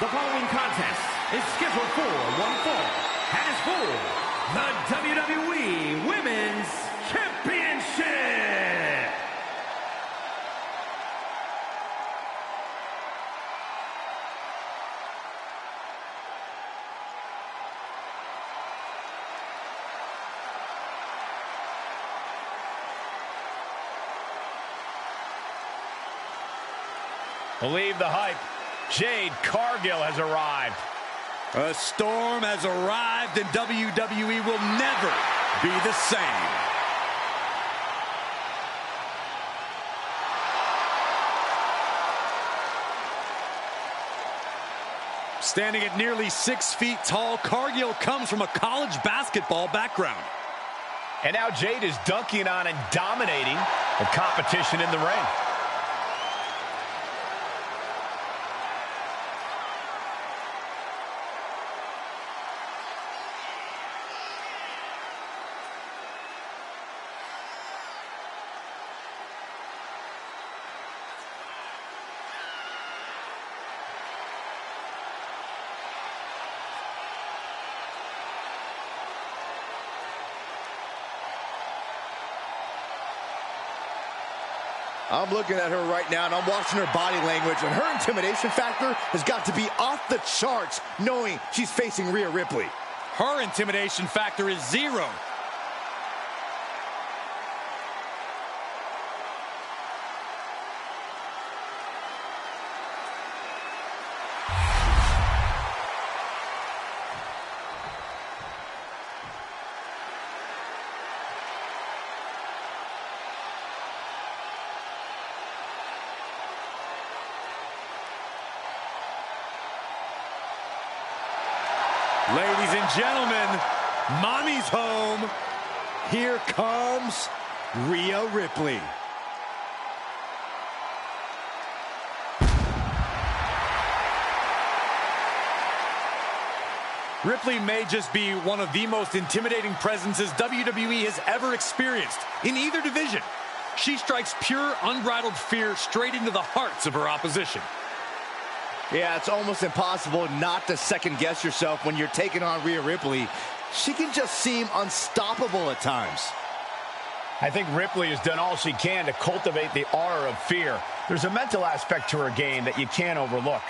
The following contest is scheduled for one fall and is for the WWE Women's Championship. Believe the hype. Jade Cargill has arrived. A storm has arrived and WWE will never be the same. Standing at nearly 6 feet tall, Cargill comes from a college basketball background. And now Jade is dunking on and dominating the competition in the ring. I'm looking at her right now, and I'm watching her body language, and her intimidation factor has got to be off the charts, knowing she's facing Rhea Ripley. Her intimidation factor is 0. Ladies and gentlemen, mommy's home. Here comes Rhea Ripley. Ripley may just be one of the most intimidating presences WWE has ever experienced in either division. She strikes pure, unbridled fear straight into the hearts of her opposition. Yeah, it's almost impossible not to second-guess yourself when you're taking on Rhea Ripley. She can just seem unstoppable at times. I think Ripley has done all she can to cultivate the aura of fear. There's a mental aspect to her game that you can't overlook.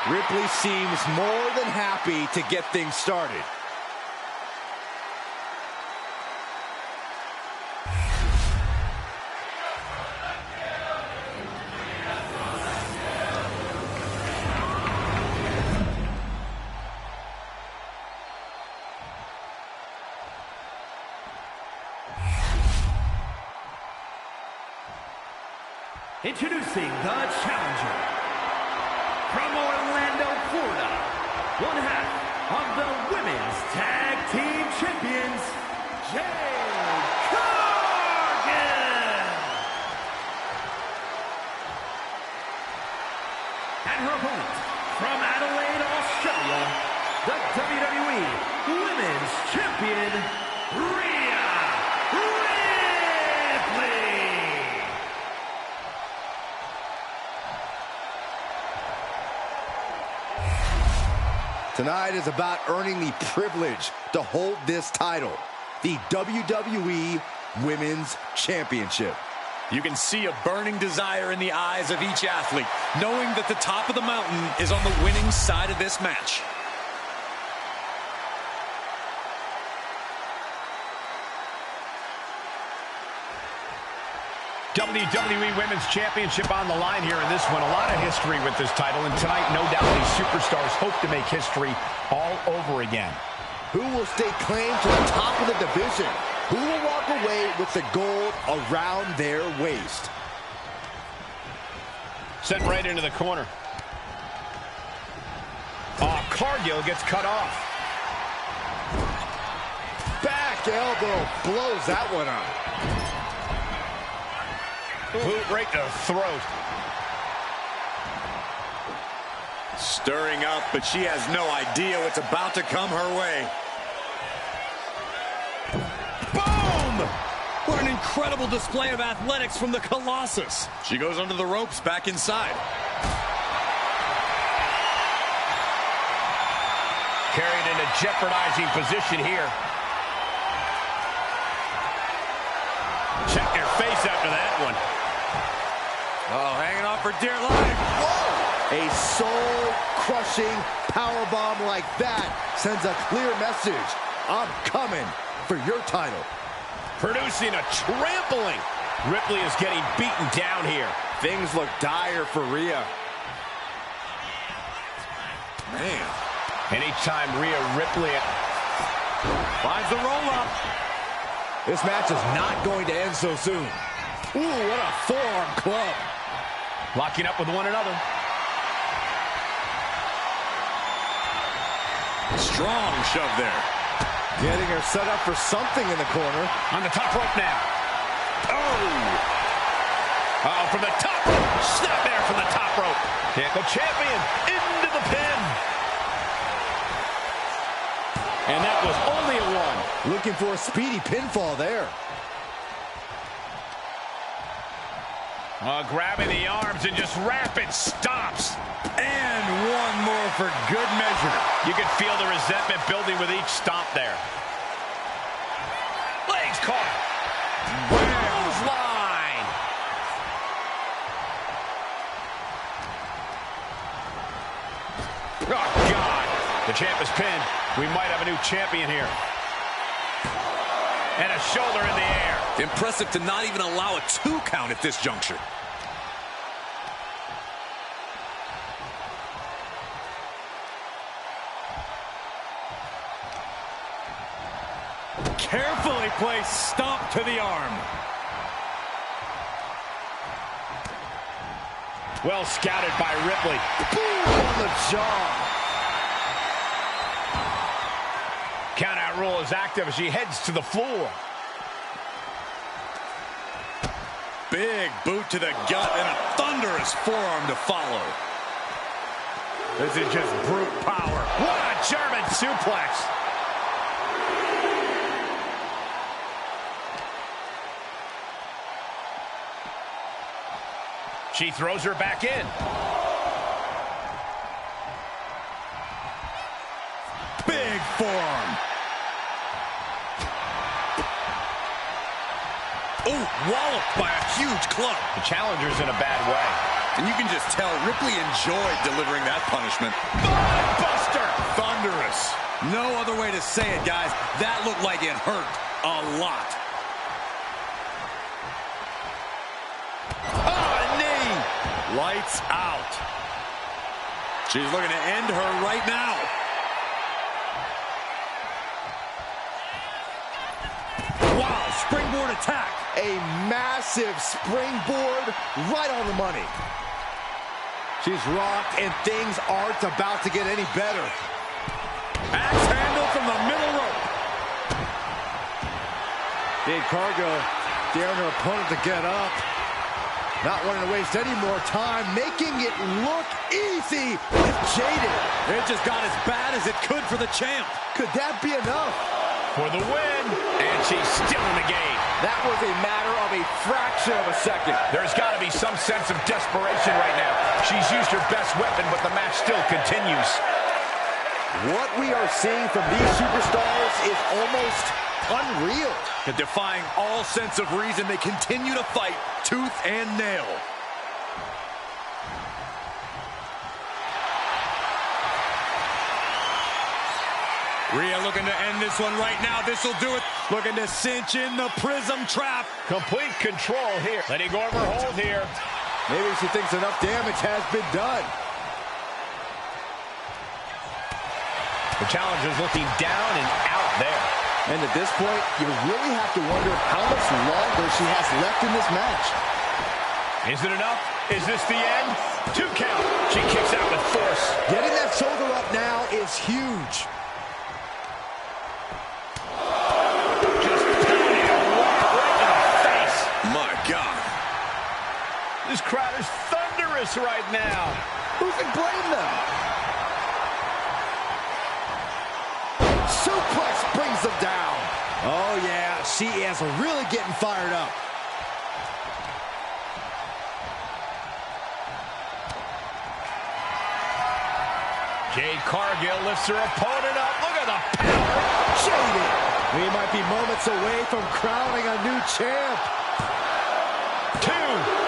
Ripley seems more than happy to get things started. Introducing the challenger. From Orlando, Florida, one half of the Women's Tag Team Champions, Jade Cargill. And her opponent, from Adelaide, Australia, the WWE Women's Champion, Rhea Ripley. Tonight is about earning the privilege to hold this title, the WWE Women's Championship. You can see a burning desire in the eyes of each athlete, knowing that the top of the mountain is on the winning side of this match. WWE Women's Championship on the line here in this one. A lot of history with this title, and tonight, no doubt, these superstars hope to make history all over again. Who will stake claim to the top of the division? Who will walk away with the gold around their waist? Sent right into the corner. Oh, Cargill gets cut off. Back elbow blows that one up. Boot right to the throat. Stirring up, but she has no idea what's about to come her way. Boom! What an incredible display of athletics from the Colossus. She goes under the ropes, back inside. Carried in a jeopardizing position here. Check your face after that one. Oh, hanging on for dear life. Whoa! A soul-crushing powerbomb like that sends a clear message. I'm coming for your title. Producing a trampling. Ripley is getting beaten down here. Things look dire for Rhea. Man. Anytime Rhea Ripley Finds the roll-up. This match is not going to end so soon. Ooh, what a forearm club. locking up with one another. Strong shove there. Getting her set up for something in the corner. On the top rope now. Oh, from the top rope. Snap there from the top rope. Yeah, the champion into the pin. And that was only a one. Looking for a speedy pinfall there. Grabbing the arms and just rapid stops. And one more for good measure. You could feel the resentment building with each stomp there. Legs caught. Clothesline. Oh, God. The champ is pinned. We might have a new champion here. And a shoulder in the air. Impressive to not even allow a 2 count at this juncture. Carefully placed stomp to the arm. Well scouted by Ripley. Boom on the jaw. Countout rule is active as she heads to the floor. Big boot to the gut and a thunderous forearm to follow. This is just brute power. What a German suplex. She throws her back in. Big forearm. Oh, walloped by a huge club. The challenger's in a bad way. And you can just tell Ripley enjoyed delivering that punishment. Buster! Thunderous. No other way to say it, guys. That looked like it hurt a lot. Lights out. She's looking to end her right now. Wow, springboard attack. A massive springboard right on the money. She's rocked and things aren't about to get any better. Axe handle from the middle rope. Dave Cargill daring her opponent to get up. Not wanting to waste any more time, making it look easy with Jaded. It just got as bad as it could for the champ. Could that be enough? For the win. And she's still in the game. That was a matter of a fraction of a second. There's got to be some sense of desperation right now. She's used her best weapon, but the match still continues. What we are seeing from these superstars is almost unreal. And defying all sense of reason, they continue to fight tooth and nail. Rhea looking to end this one right now. This will do it. Looking to cinch in the prism trap. Complete control here. Letting go of her hold here. Maybe she thinks enough damage has been done. The challenger's looking down and out there. And at this point, you really have to wonder how much longer she has left in this match. Is it enough? Is this the end? 2 count. She kicks out with force. Getting that shoulder up now is huge. This crowd is thunderous right now. Who can blame them? Suplex brings them down. Oh, yeah, she is really getting fired up. Jade Cargill lifts her opponent up. Look at the power. Jaded. We might be moments away from crowning a new champ. 2,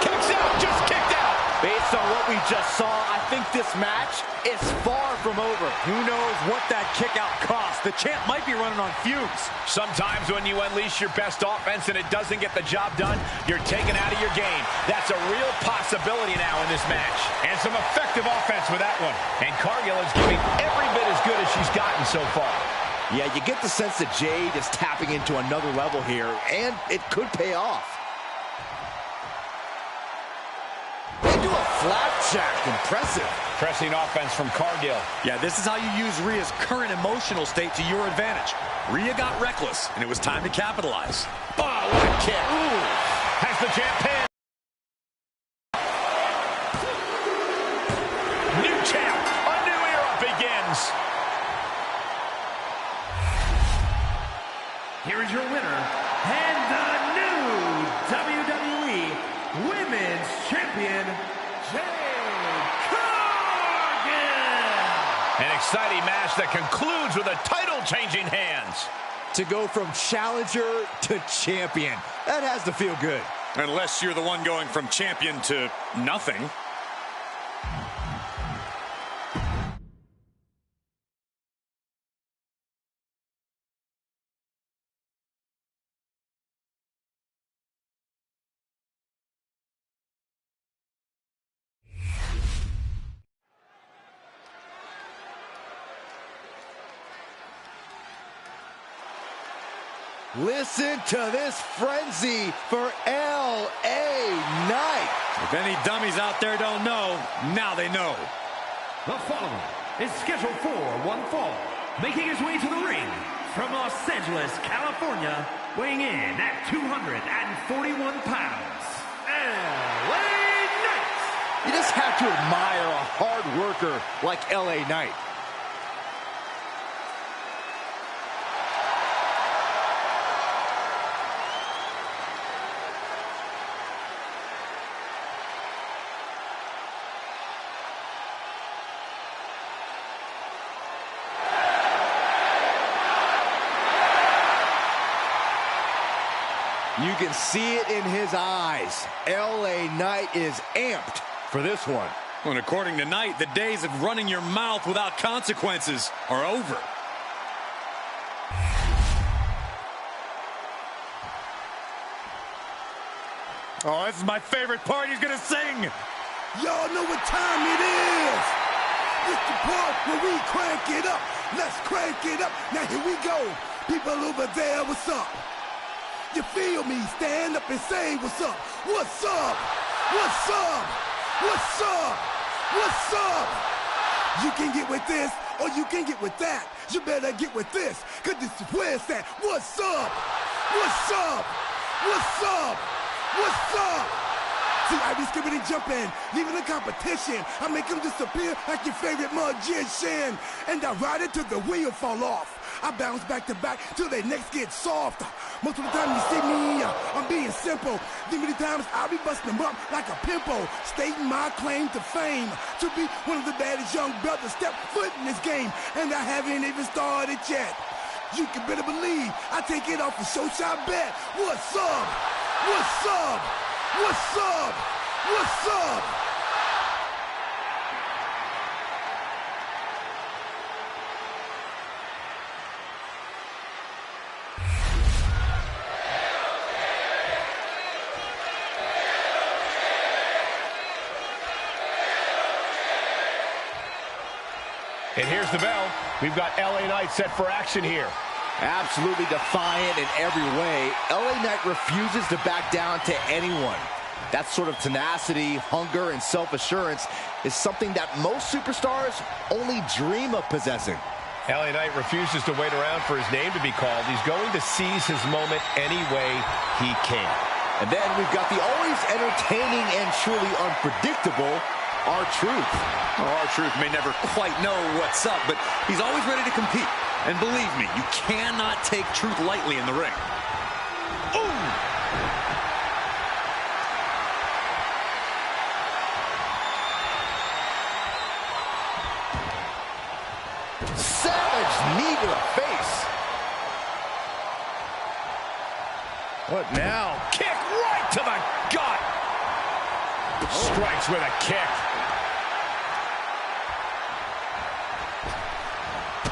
kicks out, just kicked out. Based on what we just saw, I think this match is far from over. Who knows what that kick out cost? The champ might be running on fumes. Sometimes when you unleash your best offense and it doesn't get the job done, you're taken out of your game. That's a real possibility now in this match. And some effective offense with that one. And Cargill is giving every bit as good as she's gotten so far. Yeah, you get the sense that Jade is tapping into another level here, and it could pay off. Into a flapjack. Impressive. Pressing offense from Cargill. Yeah, this is how you use Rhea's current emotional state to your advantage. Rhea got reckless, and it was time to capitalize. Oh, what a kick. Ooh. Has the champ pinned. New champ. A new era begins. Here is your winner, and the new WWE Women's Champion, Jade Cargill. An exciting match that concludes with a title-changing hands. To go from challenger to champion, that has to feel good. Unless you're the one going from champion to nothing. Listen to this frenzy for L.A. Knight. If any dummies out there don't know, now they know. The following is scheduled for one fall, making his way to the ring from Los Angeles, California, weighing in at 241 pounds, L.A. Knight. You just have to admire a hard worker like L.A. Knight. You can see it in his eyes. L.A. Knight is amped for this one. And according to Knight, the days of running your mouth without consequences are over. Oh, this is my favorite part. He's gonna sing. Y'all know what time it is. It's the part where we crank it up. Let's crank it up. Now here we go. People over there, what's up? You feel me? Stand up and say what's up. What's up? What's up? What's up? What's up? You can get with this or you can get with that. You better get with this, cause this is where it's at. What's up? What's up? What's up? What's up? See, I be skipping and jumping, leaving the competition. I make them disappear like your favorite magician. And I ride it till the wheel fall off. I bounce back to back till their necks get soft. Most of the time you see me, I'm being simple. Many times I'll be busting them up like a pimple, stating my claim to fame, to be one of the baddest young brothers step foot in this game, and I haven't even started yet. You can better believe I take it off the show shot bet. What's up? What's up? What's up? What's up? And here's the bell. We've got LA Knight set for action here. Absolutely defiant in every way, LA Knight refuses to back down to anyone. That sort of tenacity, hunger, and self-assurance is something that most superstars only dream of possessing. LA Knight refuses to wait around for his name to be called. He's going to seize his moment any way he can. And then we've got the always entertaining and truly unpredictable R-Truth. R-Truth may never quite know what's up, but he's always ready to compete. And believe me, you cannot take Truth lightly in the ring. Ooh! Savage knee to the face. What now? Kick right to the gut. Strikes with a kick.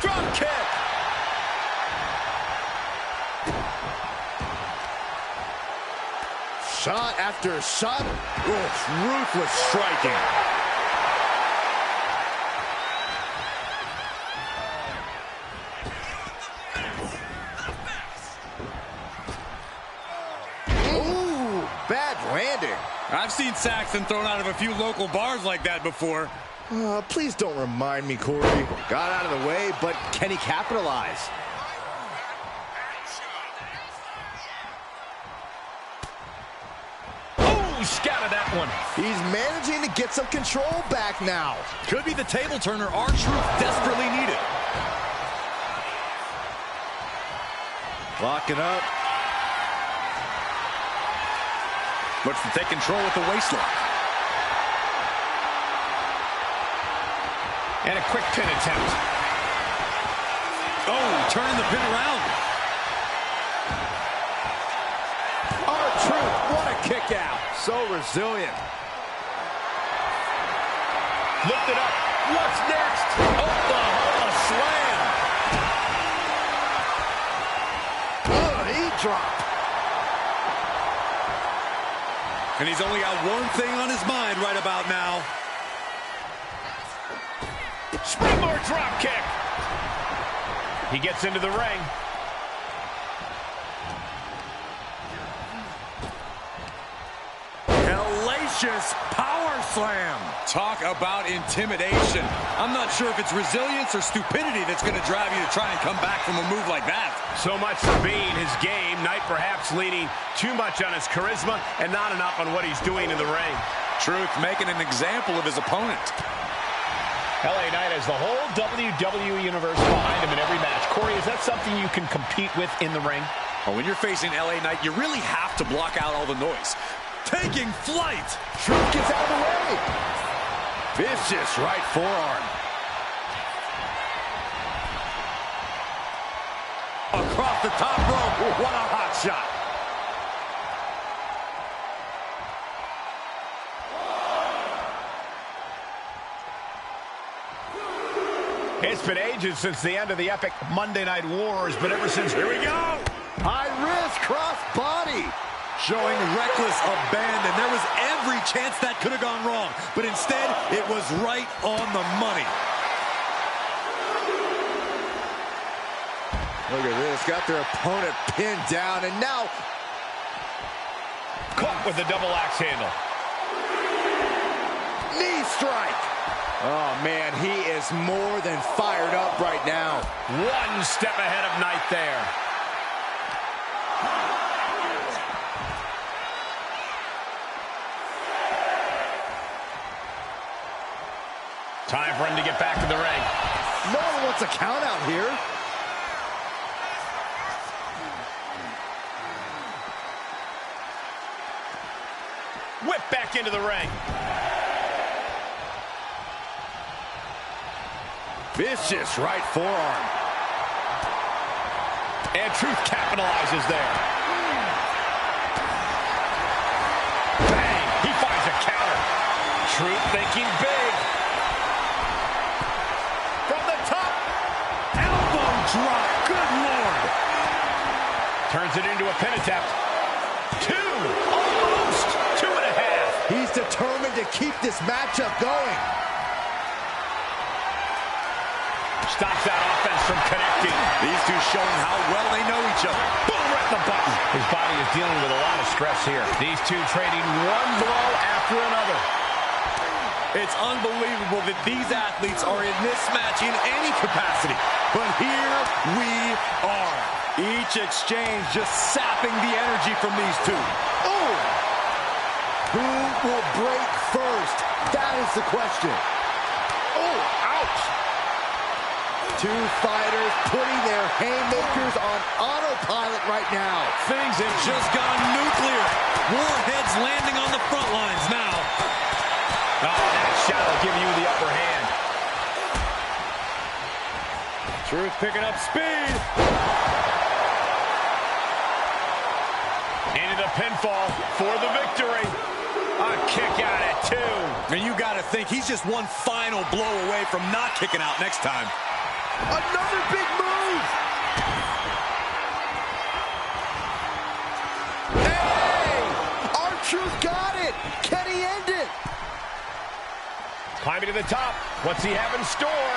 Drop kick. Shot after shot. Oh, ruthless striking. Ooh, bad landing. I've seen Saxton thrown out of a few local bars like that before. Please don't remind me, Corey. Got out of the way, but can he capitalize? Ooh, scouted that one. He's managing to get some control back now. Could be the table turner R-Truth desperately needed. Locking up. Looks to take control with the waistlock. And a quick pin attempt. Oh, turning the pin around. R-Truth, what a kick out. So resilient. Lift it up. What's next? Oklahoma slam. He dropped. And he's only got one thing on his mind right about now. Springboard drop kick. He gets into the ring. Hellacious power slam. Talk about intimidation. I'm not sure if it's resilience or stupidity that's going to drive you to try and come back from a move like that. So much for being his game. Knight perhaps leaning too much on his charisma and not enough on what he's doing in the ring. Truth making an example of his opponent. LA Knight has the whole WWE Universe behind him in every match. Corey, is that something you can compete with in the ring? Well, when you're facing LA Knight, you really have to block out all the noise. Taking flight. Truth gets out of the way. Vicious right forearm. Across the top rope. What a hot shot. It's been ages since the end of the epic Monday Night Wars, but ever since, here we go. High risk cross body. Showing reckless abandon. There was every chance that could have gone wrong, but instead, it was right on the money. Look at this. Got their opponent pinned down, and now Caught with the double axe handle. knee strike. Oh, man, he is more than fired up right now. One step ahead of Knight there. Time for him to get back to the ring. No one wants a count out here. Whip back into the ring. Vicious right forearm. And Truth capitalizes there. Bang! He finds a counter. Truth thinking big. From the top. Elbow drop. Good Lord. Turns it into a pin attempt. Two. Almost. 2.5. He's determined to keep this matchup going. Stops that offense from connecting. These two showing how well they know each other. Boom, right in the button. His body is dealing with a lot of stress here. These two trading one blow after another. It's unbelievable that these athletes are in this match in any capacity. But here we are. Each exchange just sapping the energy from these two. Oh! Who will break first? That is the question. Oh, ouch! Two fighters putting their haymakers on autopilot right now. Things have just gone nuclear. Warheads landing on the front lines now. Oh, that shot will give you the upper hand. Truth picking up speed. Into the pinfall for the victory. A kick out at 2. And you got to think he's just one final blow away from not kicking out next time. Another big move! Hey! R-Truth got it! Can he end it? Climbing to the top. What's he have in store?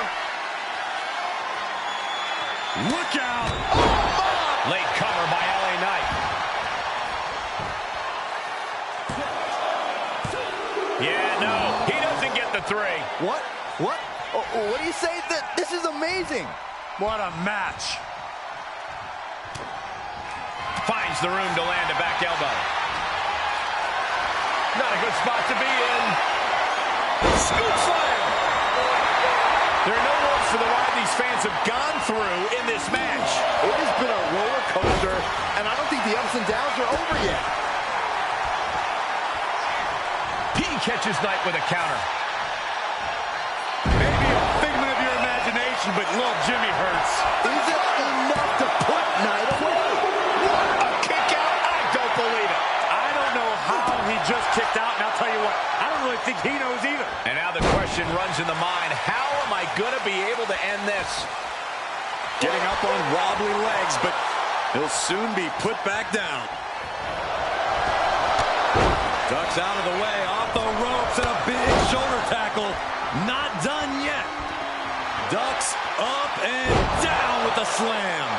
Look out! Oh, late cover by LA Knight. Yeah, no, he doesn't get the 3. What? What? Oh, what do you say? This is amazing. What a match. Finds the room to land a back elbow. Not a good spot to be in. Scoop slam. There are no words for the ride these fans have gone through in this match. It has been a roller coaster, and I don't think the ups and downs are over yet. He catches Knight with a counter. Maybe a figment of your imagination, but little Jimmy hurts. Is it enough to put Knight away? What a kick out. I don't believe it. I don't know how he just kicked out, and I'll tell you what, I don't really think he knows either. And now the question runs in the mind, how am I going to be able to end this? Getting up on wobbly legs, but he'll soon be put back down. Ducks out of the way, off the ropes, and a big shoulder tackle. Not done yet. Ducks up and down with the slam.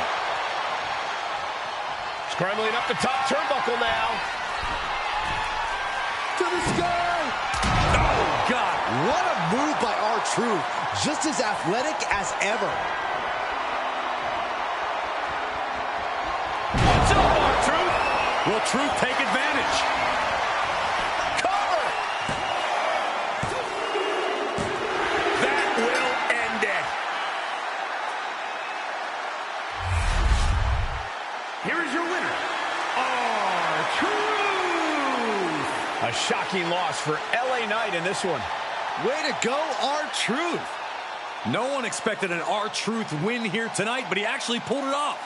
Scrambling up the top turnbuckle now. To the sky! Oh, God. What a move by R-Truth. Just as athletic as ever. What's up, R-Truth? Will Truth take advantage? Here is your winner, R-Truth. A shocking loss for LA Knight in this one. Way to go, R-Truth. No one expected an R-Truth win here tonight, but he actually pulled it off.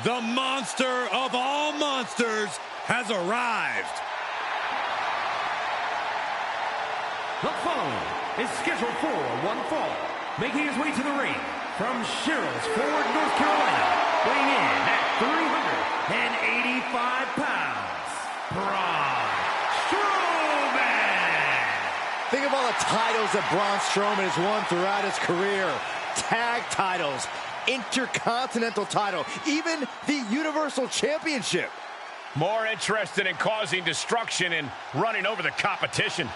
The monster of all monsters has arrived. The following is scheduled for one fall. Making his way to the ring from Sherrills Ford, North Carolina, weighing in at 385 pounds, Braun Strowman. Think of all the titles that Braun Strowman has won throughout his career. Tag titles, Intercontinental title, even the Universal Championship. More interested in causing destruction and running over the competition.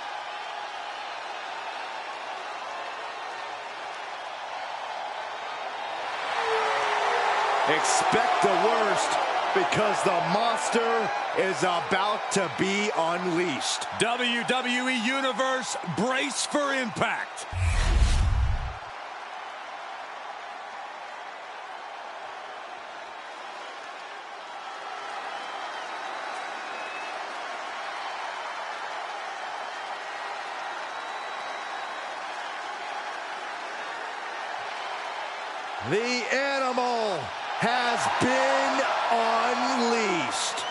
Expect the worst, because the monster is about to be unleashed. WWE Universe, brace for impact. The animal has been unleashed.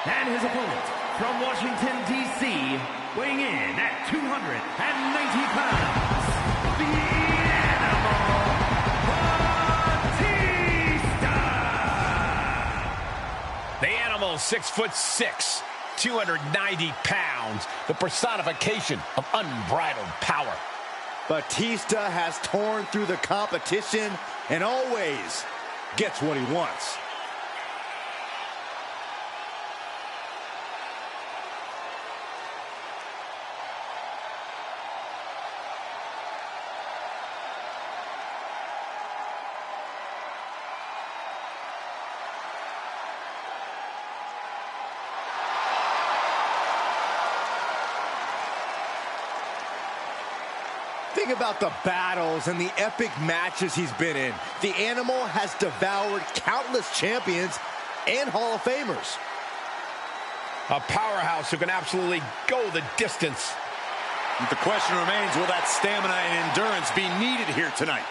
And his opponent from Washington, D.C., weighing in at 290 pounds, the Animal, Batista! The Animal, 6'6", 290 pounds, the personification of unbridled power. Batista has torn through the competition and always gets what he wants. Think about the battles and the epic matches he's been in. The Animal has devoured countless champions and Hall of Famers. A powerhouse who can absolutely go the distance. The question remains, will that stamina and endurance be needed here tonight?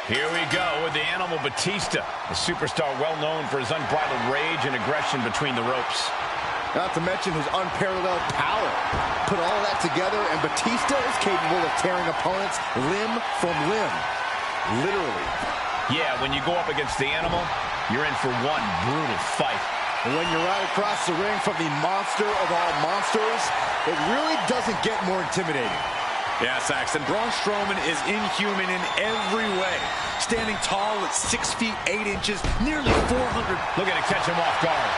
Here we go with the Animal Batista, a superstar well known for his unbridled rage and aggression between the ropes. Not to mention his unparalleled power. Put all that together and Batista is capable of tearing opponents limb from limb. Literally. Yeah, when you go up against the Animal, you're in for one brutal fight. And when you're right across the ring from the monster of all monsters, it really doesn't get more intimidating. Yeah, Saxton, Braun Strowman is inhuman in every way. Standing tall at 6 feet 8 inches, nearly 400. Look at it catch him off guard.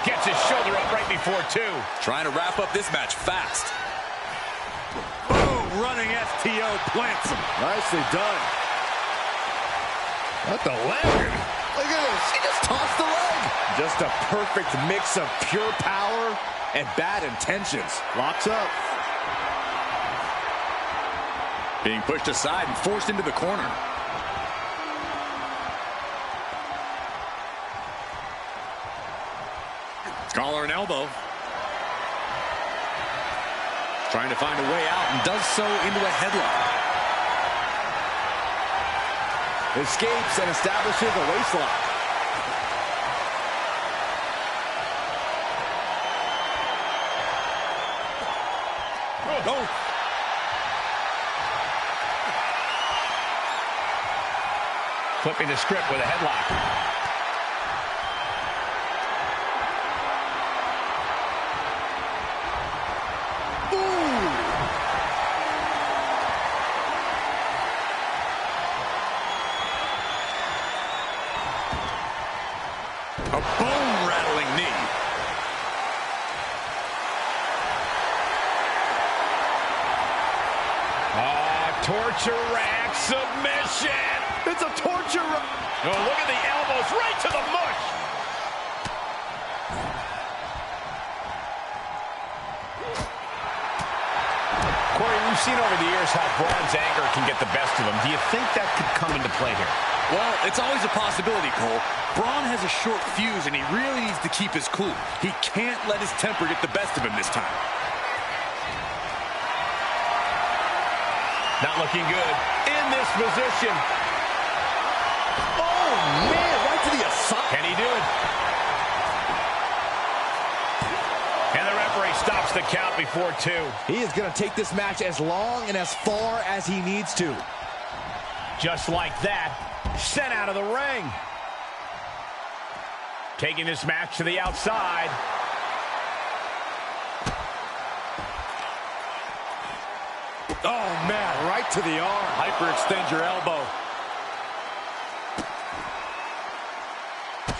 Gets his shoulder up right before two. Trying to wrap up this match fast. Boom, running STO plants him. Nicely done. What the leg? Look at this, she just tossed the leg. Just a perfect mix of pure power and bad intentions. Locks up. Being pushed aside and forced into the corner. Collar and elbow. Trying to find a way out and does so into a headlock. Escapes and establishes a waistlock. Oh. Flipping the script with a headlock. A bone-rattling knee. Torture rack submission. It's a torture. Oh, look at the elbows right to the mush. Corey, we've seen over the years how Braun's anger can get the best of him. Do you think that could come into play here? Well, it's always a possibility, Cole. Braun has a short fuse, and he really needs to keep his cool. He can't let his temper get the best of him this time. Not looking good in this position. Oh, man, right to the aside. Can he do it? And the referee stops the count before two. He is going to take this match as long and as far as he needs to. Just like that, sent out of the ring. Taking this match to the outside. Oh, man, right to the arm. Hyperextend your elbow.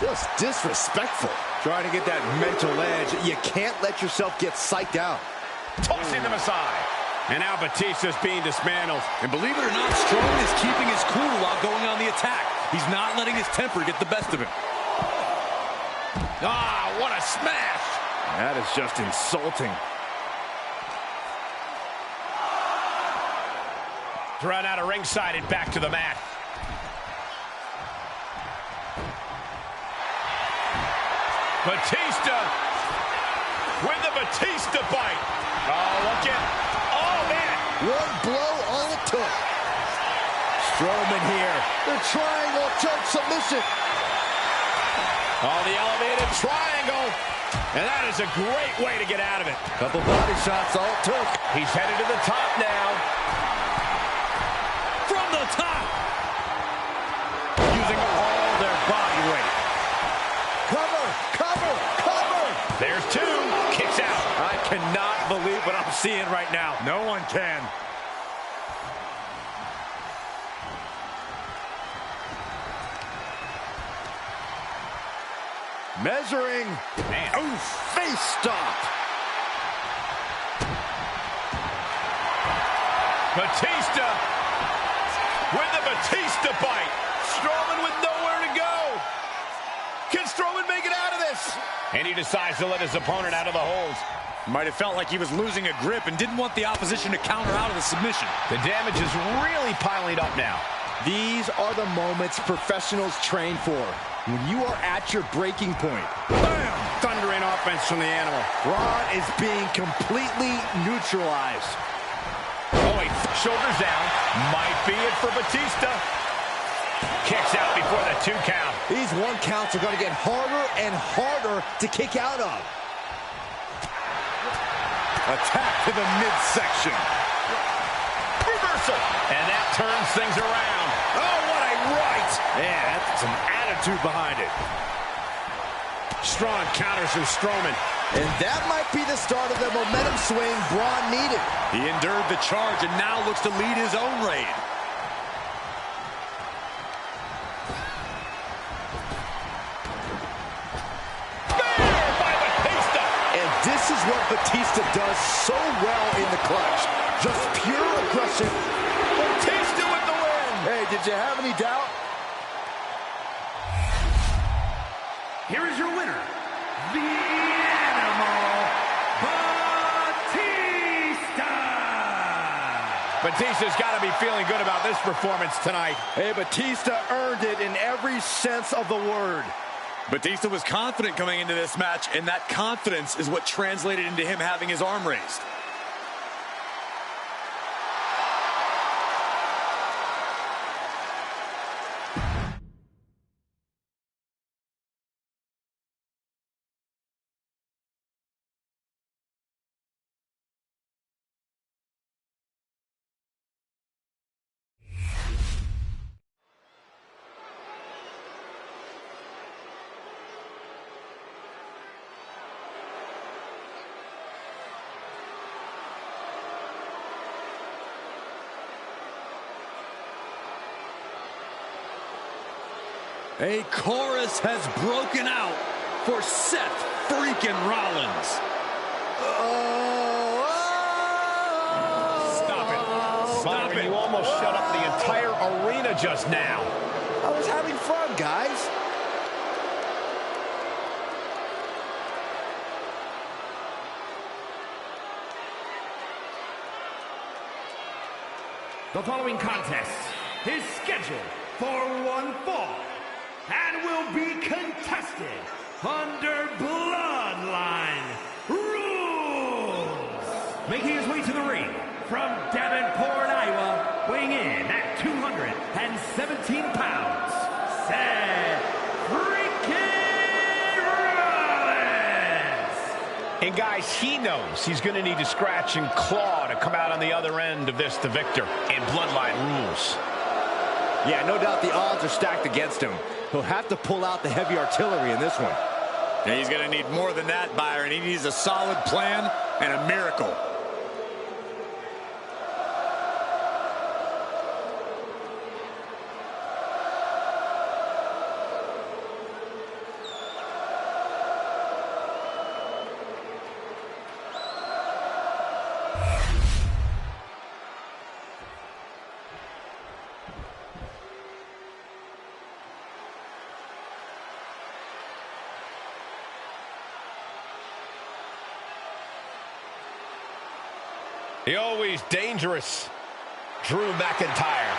Just disrespectful. Trying to get that mental edge. You can't let yourself get psyched out. Tossing them aside. And now Batista's being dismantled. And believe it or not, Strowman is keeping his cool while going on the attack. He's not letting his temper get the best of him. Ah, what a smash! That is just insulting. Thrown out of ringside and back to the mat. Batista with the Batista bite. Oh, look at... Oh, man. One blow, all it took. Strowman here. The triangle choke submission. Oh, the elevated triangle. And that is a great way to get out of it. Couple body shots, all it took. He's headed to the top now. From the top. Using all their body weight. Cover, cover, cover. There's two. Kicks out. I cannot believe what I'm seeing right now. No one can. Measuring. Man. Oof, face stop. Batista with the Batista bite. Strowman with nowhere to go. Can Strowman make it out of this? And he decides to let his opponent out of the hold. Might have felt like he was losing a grip and didn't want the opposition to counter out of the submission. The damage is really piling up now. These are the moments professionals train for. When you are at your breaking point. Bam! Thundering offense from the animal. Braun is being completely neutralized. Oh, wait. Shoulders down. Might be it for Batista. Kicks out before the 2 count. These 1 counts are going to get harder and harder to kick out of. Attack to the midsection. Reversal. And that turns things around. Oh, what a right! Man, that's some attitude behind it. Strong counters from Strowman. And that might be the start of the momentum swing Braun needed. He endured the charge and now looks to lead his own raid. This is what Batista does so well in the clutch. Just pure aggression. Batista with the win. Hey, did you have any doubt? Here is your winner, the Animal, Batista. Batista's got to be feeling good about this performance tonight. Hey, Batista earned it in every sense of the word. Batista was confident coming into this match, and that confidence is what translated into him having his arm raised. A chorus has broken out for Seth freaking Rollins. Stop it. Stop it. You almost shut up the entire arena just now. I was having fun, guys. The following contest is scheduled for 1 fall and will be contested under Bloodline rules. Making his way to the ring from Davenport, Iowa, weighing in at 217 pounds, Seth freaking Rollins. And guys, he knows he's going to need to scratch and claw to come out on the other end of this the victor in Bloodline rules. Yeah, no doubt the odds are stacked against him. He'll have to pull out the heavy artillery in this one. And he's going to need more than that, Byron. He needs a solid plan and a miracle. he's dangerous. Drew McIntyre.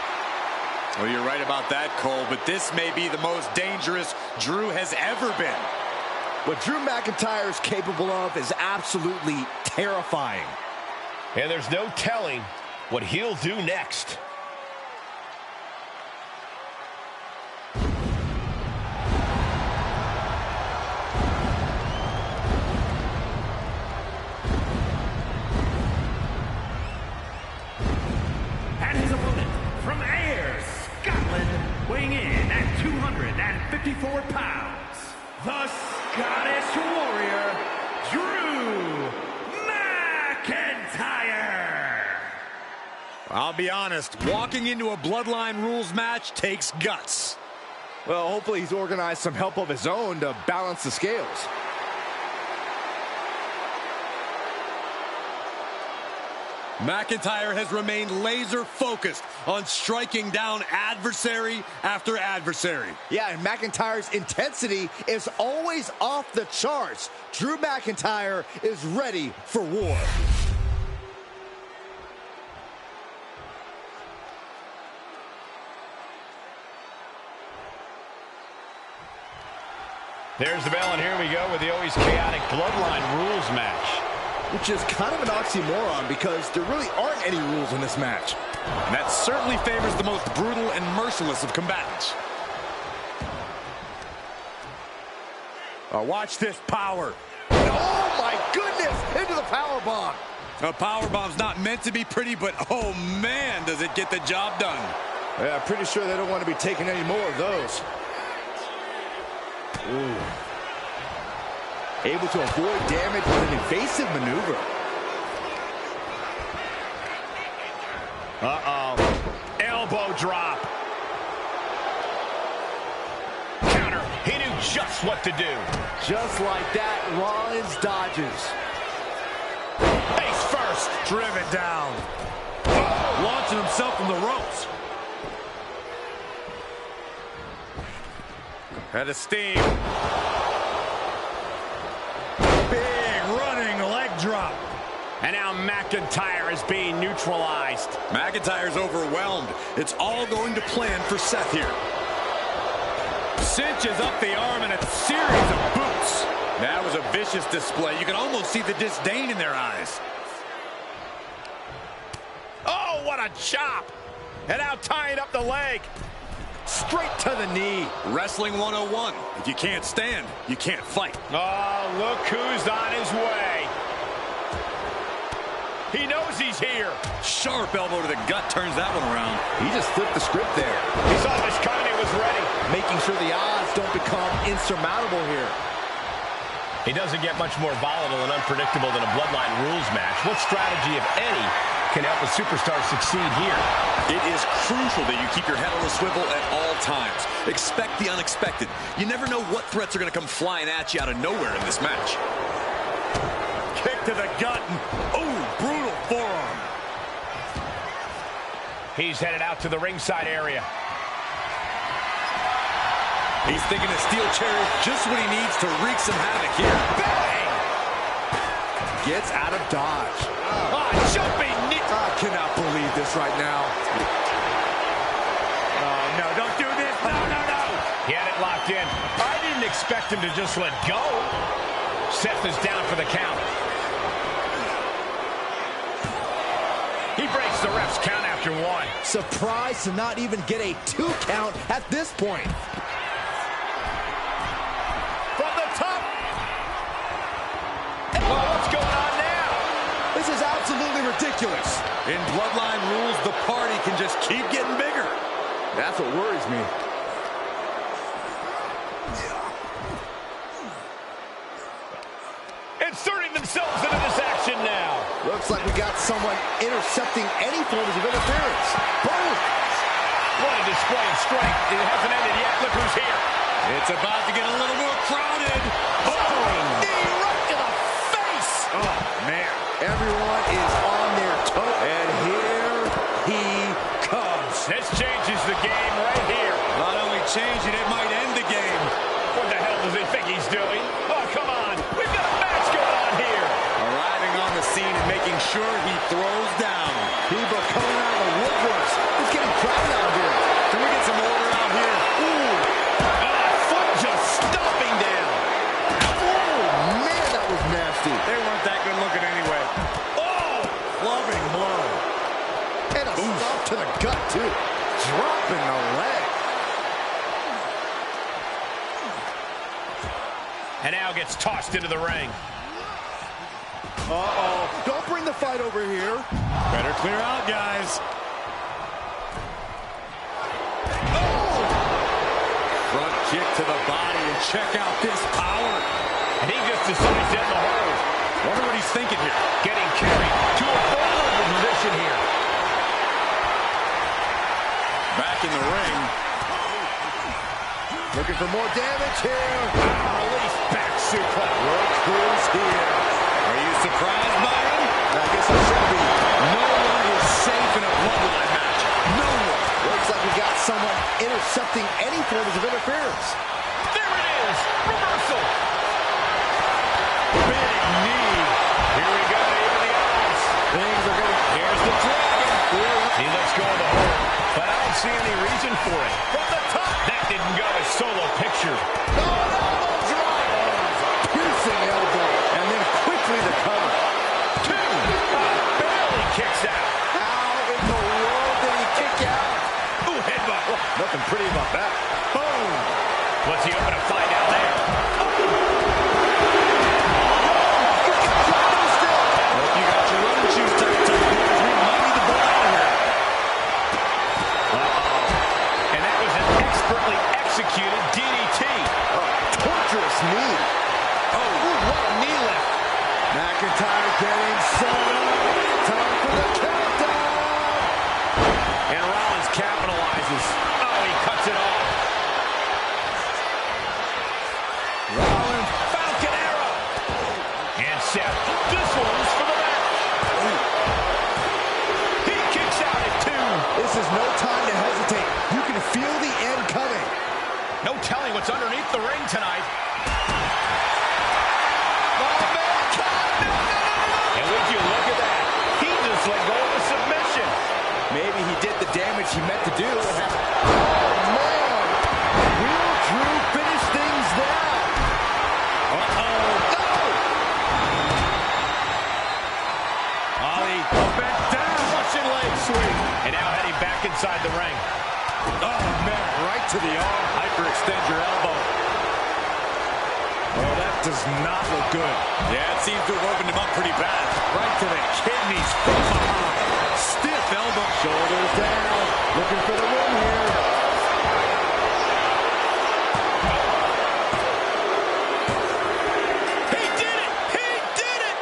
Well, you're right about that, Cole, but this may be the most dangerous Drew has ever been. What Drew McIntyre is capable of is absolutely terrifying. And there's no telling what he'll do next. And his opponent from Ayr, Scotland, weighing in at 254 pounds, the Scottish Warrior, Drew McIntyre. I'll be honest, walking into a Bloodline Rules match takes guts. Well, hopefully he's organized some help of his own to balance the scales. McIntyre has remained laser focused on striking down adversary after adversary. Yeah, and McIntyre's intensity is always off the charts. Drew McIntyre is ready for war. There's the bell, and here we go with the always chaotic Bloodline Rules match. Which is kind of an oxymoron because there really aren't any rules in this match. And that certainly favors the most brutal and merciless of combatants. Watch this power. Oh my goodness, into the powerbomb. A powerbomb's not meant to be pretty, but oh man, does it get the job done. Yeah, I'm pretty sure they don't want to be taking any more of those. Ooh. Able to avoid damage with an evasive maneuver. Uh-oh. Elbow drop. Counter. He knew just what to do. Just like that, Rollins dodges. Face first. Driven down. Launching himself from the ropes. Had a steam. Big running leg drop. And now McIntyre is being neutralized. McIntyre's overwhelmed. It's all going to plan for Seth here. Cinches up the arm and a series of boots. That was a vicious display. You can almost see the disdain in their eyes. Oh, what a chop. And now tying up the leg. Straight to the knee. Wrestling 101. If you can't stand, you can't fight. Oh, look who's on his way. He knows he's here. Sharp elbow to the gut turns that one around. He just flipped the script there. He saw this coming, he was ready. Making sure the odds don't become insurmountable here. He doesn't get much more volatile and unpredictable than a Bloodline Rules match. What strategy, if any, can help a superstar succeed here? It is crucial that you keep your head on the swivel at all times. Expect the unexpected. You never know what threats are going to come flying at you out of nowhere in this match. Kick to the gut. Oh, brutal forearm. He's headed out to the ringside area. He's thinking a steel chair is just what he needs to wreak some havoc here. Bang! Gets out of dodge. Jumping knee. I cannot believe this right now. Oh, no, don't do this. No, no, no. He had it locked in. I didn't expect him to just let go. Seth is down for the count. He breaks the ref's count after one. Surprised to not even get a 2 count at this point. From the top. Oh, what's going on now? This is absolutely ridiculous. In Bloodline Rules, the party can just keep getting bigger. That's what worries me. Inserting themselves into this action now. Looks like we got someone intercepting any forms of interference. Boom! What a display of strength. It hasn't ended yet. Look who's here. It's about to get a little more crowded. Knee right to the face! Oh, man. Everyone is on their toes. And here he comes. This changes the game right here. Not only change it, it might end the game. What the hell does he think he's doing? Oh, come on. We've got a match going on here. Arriving on the scene and making sure he throws down. And now gets tossed into the ring. Uh-oh. Don't bring the fight over here. Better clear out, guys. Front kick to the body, and check out this power. And he just decides to end the hold. Wonder what he's thinking here. Getting carried to a vulnerable position here. Back in the ring. Looking for more damage here. Release back suplex. Look who's here. Are you surprised by him? I guess I should be. No one is safe in a bloodline match. No one. Looks like we got someone intercepting any forms of interference. There it is. Reversal. Big knee. Here we go. Here are the odds. Things are going. Here's the dragon. He lets go of the hold, but I don't see any reason for it. From the top. That didn't go as Solo pictured. Piercing elbow. And then quickly the cover. Two. Barely kicks out. How in the world did he kick out? Ooh, headbutt. Nothing pretty about that. Boom. What's he hoping to find out there? Hope you got your running shoes tight, boys. We might need to pull out of here. And that was an expertly executed DDT. Torturous knee. Oh, what a knee lift. McIntyre getting set up. Time for the countdown. And Rollins capitalizes. Oh, he cuts it off. Rollins. Falcon arrow. And Seth, this one's for the match. He kicks out at 2. This is no time to hesitate. You can feel the end coming. No telling what's underneath the ring tonight. And would you look at that? He just let go of a submission. Maybe he did the damage he meant to do. Oh, man. Will Drew finish things now? Uh-oh. No! Ollie up and down. Russian leg sweep. And now heading back inside the ring. Oh, man, right to the arm. Hyperextend your elbow. Oh, that does not look good. Yeah, it seems to have opened him up pretty bad. Right to the kidneys from behind. Stiff elbow. Shoulders down. Looking for the win here. He did it! He did it!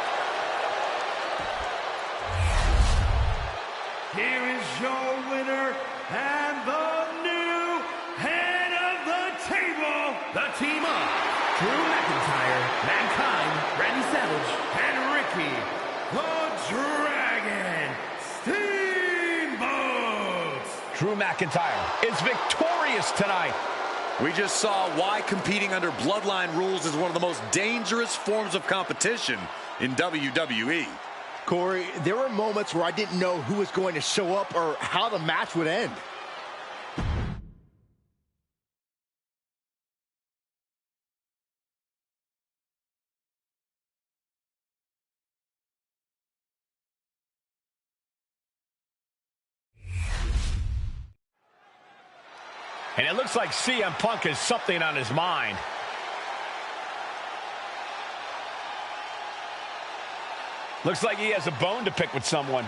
Here is your winner and the new head of the table, the team of Drew McIntyre, Mankind, Randy Savage, and Ricky the Dragon Steamboat. Drew McIntyre is victorious tonight. We just saw why competing under bloodline rules is one of the most dangerous forms of competition in WWE. Corey, there were moments where I didn't know who was going to show up or how the match would end. And it looks like CM Punk has something on his mind. Looks like he has a bone to pick with someone.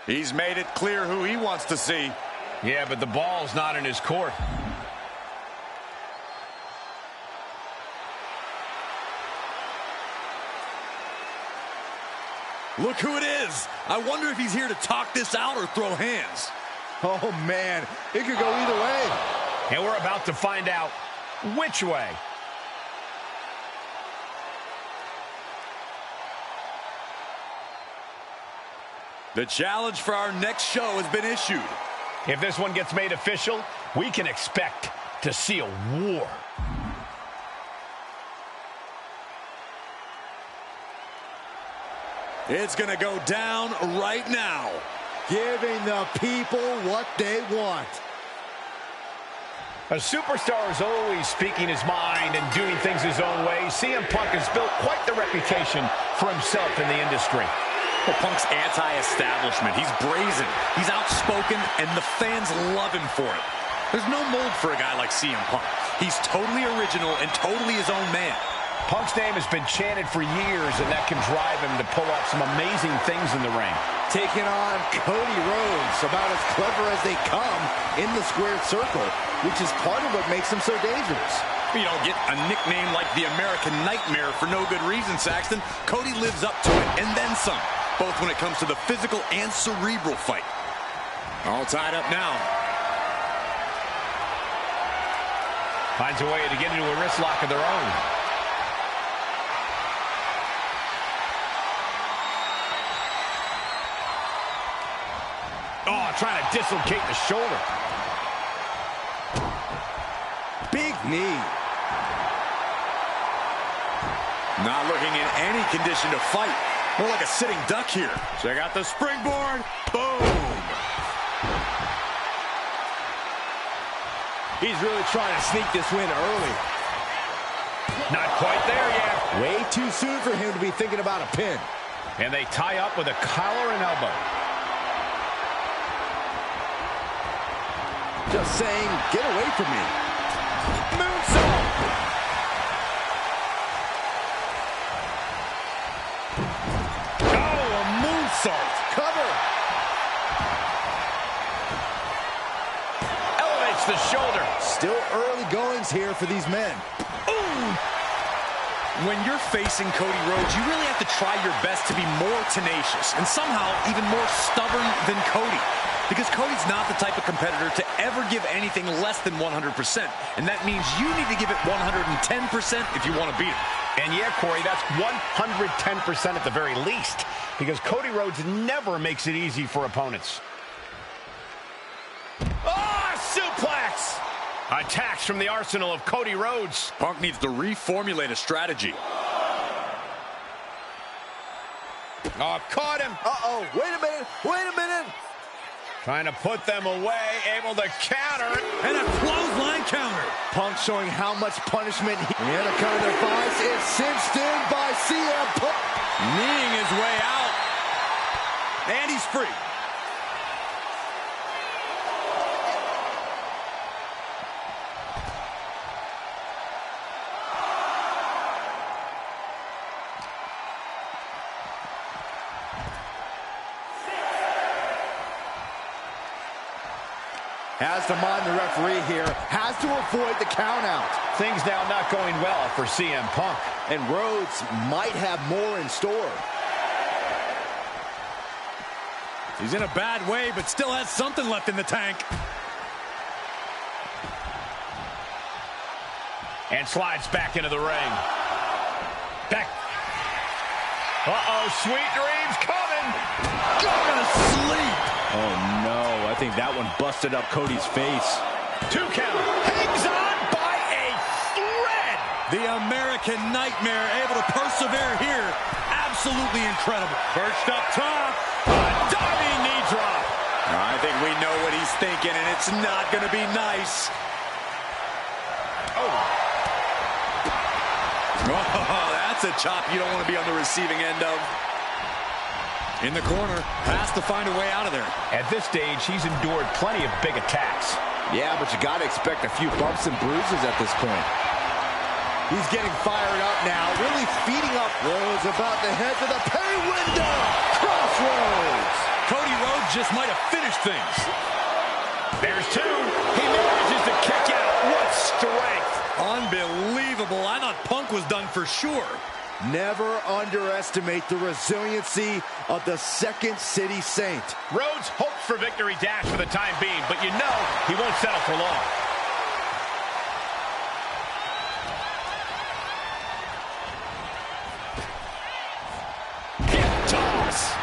He's made it clear who he wants to see. Yeah, but the ball's not in his court. Look who it is. I wonder if he's here to talk this out or throw hands. Oh, man. It could go either way. And we're about to find out which way. The challenge for our next show has been issued. If this one gets made official, we can expect to see a war. It's going to go down right now. Giving the people what they want. A superstar is always speaking his mind and doing things his own way. CM Punk has built quite the reputation for himself in the industry. Well, Punk's anti-establishment. He's brazen, he's outspoken, and the fans love him for it. There's no mold for a guy like CM Punk. He's totally original and totally his own man. Punk's name has been chanted for years, and that can drive him to pull off some amazing things in the ring. Taking on Cody Rhodes, about as clever as they come in the squared circle, which is part of what makes him so dangerous. You don't get a nickname like the American Nightmare for no good reason, Saxton. Cody lives up to it, and then some, both when it comes to the physical and cerebral fight. All tied up now. Finds a way to get into a wrist lock of their own. Oh, trying to dislocate the shoulder. Big knee. Not looking in any condition to fight. More like a sitting duck here. Check out the springboard. Boom. He's really trying to sneak this win early. Not quite there yet. Way too soon for him to be thinking about a pin. And they tie up with a collar and elbow. Just saying, get away from me. Moonsault. Oh, a moonsault. Cover. Elevates the shoulder. Still early goings here for these men. Ooh. When you're facing Cody Rhodes, you really have to try your best to be more tenacious and somehow even more stubborn than Cody. Because Cody's not the type of competitor to ever give anything less than 100%. And that means you need to give it 110% if you want to beat him. And yeah, Corey, that's 110% at the very least. Because Cody Rhodes never makes it easy for opponents. Oh, suplex! Attacks from the arsenal of Cody Rhodes. Punk needs to reformulate a strategy. Oh, caught him. Uh-oh, wait a minute, wait a minute. Trying to put them away, able to counter. And a clothesline counter. Punk showing how much punishment he... The Anaconda device is cinched in by CM Punk. Kneeing his way out. And he's free. Has to mind the referee here. Has to avoid the count out. Things now not going well for CM Punk. And Rhodes might have more in store. He's in a bad way, but still has something left in the tank. And slides back into the ring. Back. Uh-oh, sweet dreams coming. Gonna sleep. Oh, no. I think that one busted up Cody's face. 2 count. Hangs on by a thread. The American Nightmare able to persevere here. Absolutely incredible. Perched up top. A diving knee drop. I think we know what he's thinking, and it's not going to be nice. Oh, that's a chop you don't want to be on the receiving end of. In the corner, has to find a way out of there. At this stage, he's endured plenty of big attacks. Yeah, but you got to expect a few bumps and bruises at this point. He's getting fired up now, really feeding up. Rhodes about to head to the pay window. Crossroads. Cody Rhodes just might have finished things. There's 2. He manages to kick out. What strength. Unbelievable. I thought Punk was done for sure. Never underestimate the resiliency of the Second City Saint. Rhodes hopes for victory dash for the time being, but you know he won't settle for long. Hip toss.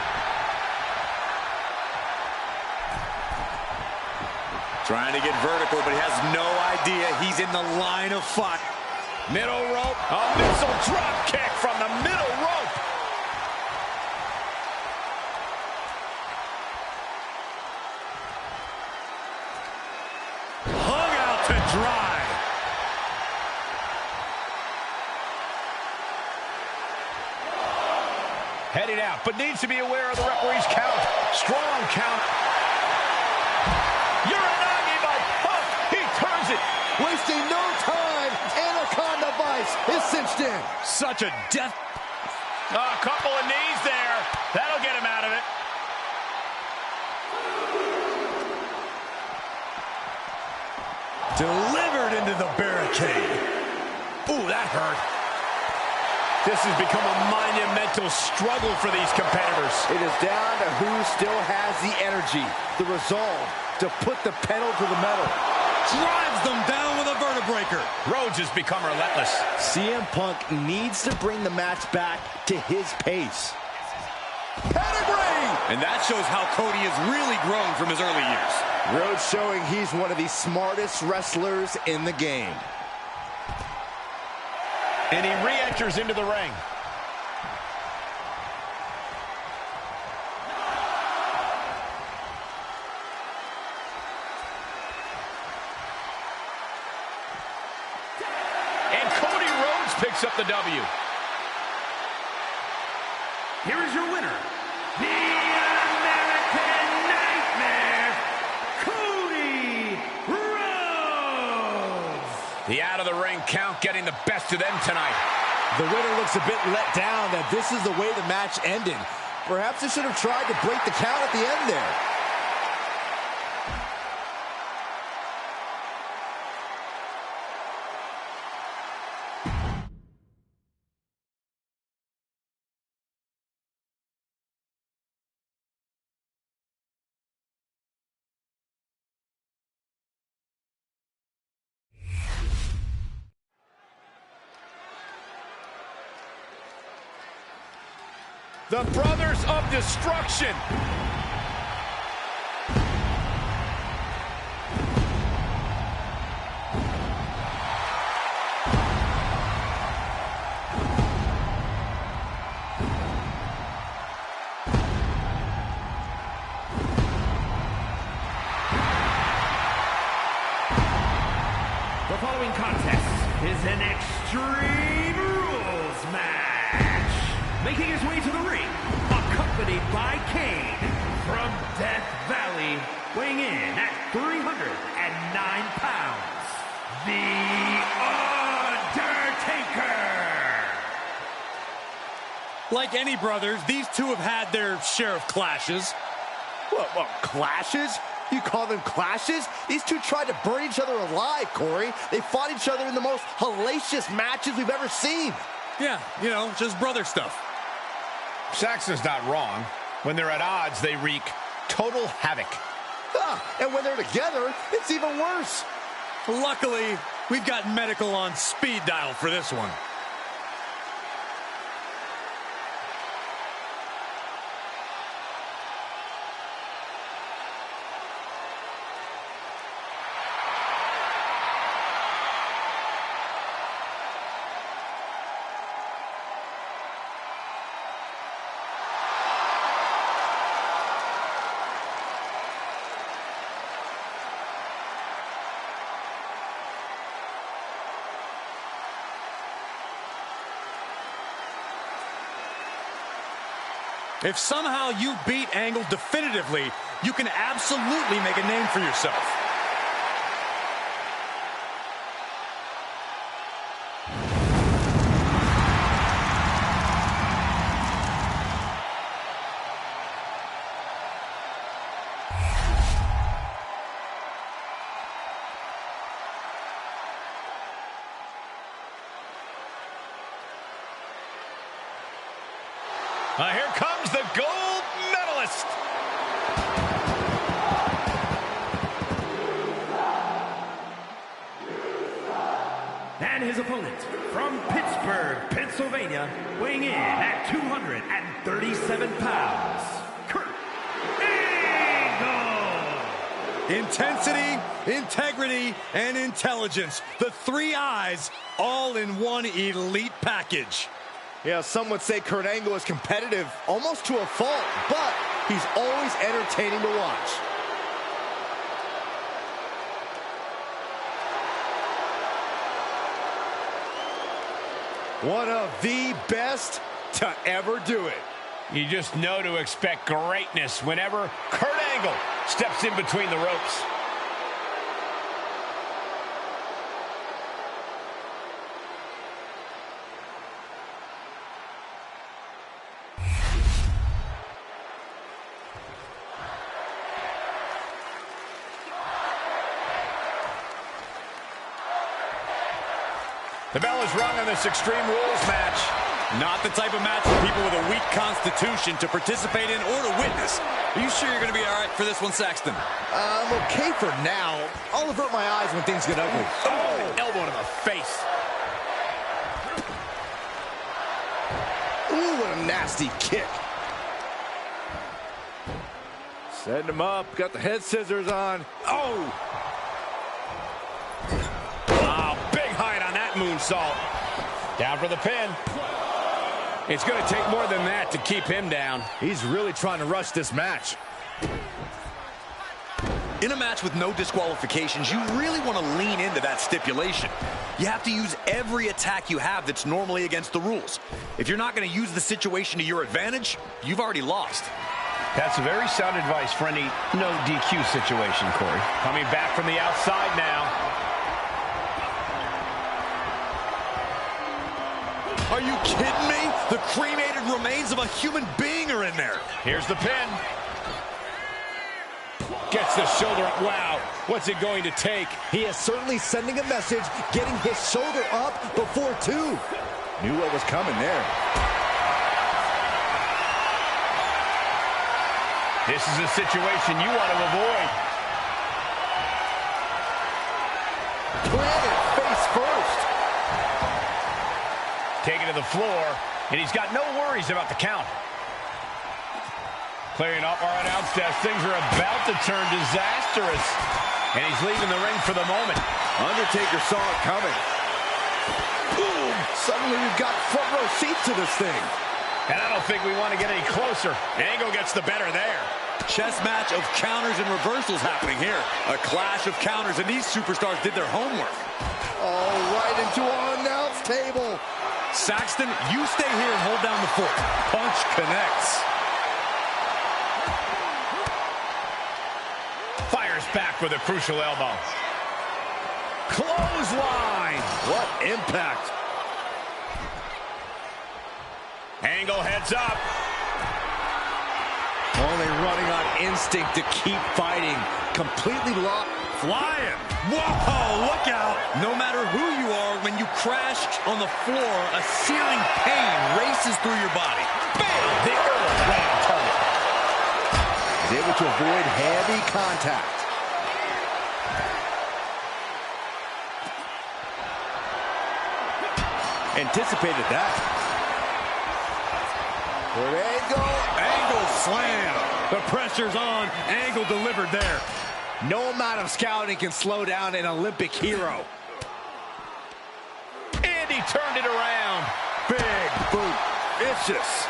Trying to get vertical, but he has no idea he's in the line of fire. Middle rope. A missile drop kick from the middle rope. Hung out to dry. Heading out, but needs to be aware of the referee's count. Strong count. Uranagi by Punk. He turns it. Wasting no time. Anaconda Vice is cinched in. Such a death. A couple of knees there. That'll get him out of it. Delivered into the barricade. Ooh, that hurt. This has become a monumental struggle for these competitors. It is down to who still has the energy, the resolve to put the pedal to the metal. Drives them down with a vertebreaker. Rhodes has become relentless. CM Punk needs to bring the match back to his pace. Pedigree! And that shows how Cody has really grown from his early years. Rhodes showing he's one of the smartest wrestlers in the game. And he re-enters into the ring. And Cody Rhodes picks up the W. Here is your winner, the American Nightmare, Cody Rhodes. The out-of-the-ring count getting the best of them tonight. The winner looks a bit let down that this is the way the match ended. Perhaps they should have tried to break the count at the end there. The Brothers of Destruction. The following contest is an Extreme Rules match. Making his way to the ring, accompanied by Kane from Death Valley, weighing in at 309 pounds, The Undertaker. Like any brothers, these two have had their share of clashes. What, clashes? You call them clashes? These two tried to burn each other alive, Corey. They fought each other in the most hellacious matches we've ever seen. Yeah, you know, just brother stuff. Saxon's not wrong. When they're at odds, they wreak total havoc. And when they're together, it's even worse. Luckily, we've got medical on speed dial for this one. If somehow you beat Angle definitively, you can absolutely make a name for yourself. Here comes the gold medalist. And his opponent from Pittsburgh, Pennsylvania, weighing in at 237 pounds, Kurt Angle. Intensity, integrity, and intelligence. The three I's all in one elite package. Yeah, some would say Kurt Angle is competitive almost to a fault, but he's always entertaining to watch. One of the best to ever do it. You just know to expect greatness whenever Kurt Angle steps in between the ropes. The bell is rung on this Extreme Rules match. Not the type of match for people with a weak constitution to participate in or to witness. Are you sure you're going to be all right for this one, Saxton? I'm okay for now. I'll avert my eyes when things get ugly. Oh, elbow to the face. Ooh, what a nasty kick. Setting him up. Got the head scissors on. Oh! Wow, big height on that moonsault. Down for the pin. It's going to take more than that to keep him down. He's really trying to rush this match. In a match with no disqualifications, you really want to lean into that stipulation. You have to use every attack you have that's normally against the rules. If you're not going to use the situation to your advantage, you've already lost. That's very sound advice for any no DQ situation, Corey. Coming back from the outside now. Are you kidding me? The cremated remains of a human being are in there. Here's the pin. Gets the shoulder up. Wow, what's it going to take? He is certainly sending a message, getting his shoulder up before two. Knew what was coming there. This is a situation you want to avoid. Planted face first. Taken to the floor, and he's got no worries about the count. Clearing up our announce desk. Things are about to turn disastrous. And he's leaving the ring for the moment. Undertaker saw it coming. Boom! Suddenly we've got front row seats to this thing. And I don't think we want to get any closer. Angle gets the better there. Chess match of counters and reversals happening here. A clash of counters, and these superstars did their homework. Oh, right into our announce table. Saxton, you stay here and hold down the fort. Punch connects. Fires back with a crucial elbow. Clothesline. What impact. Angle heads up. Only running on instinct to keep fighting. Completely locked. Flying. Whoa, look out. No matter who you are, when you crash on the floor, a searing pain races through your body. Bam! The earth round target. He's able to avoid heavy contact. Anticipated that. Good angle. Angle slam. The pressure's on. Angle delivered there. No amount of scouting can slow down an Olympic hero. And he turned it around. Big boot. Vicious.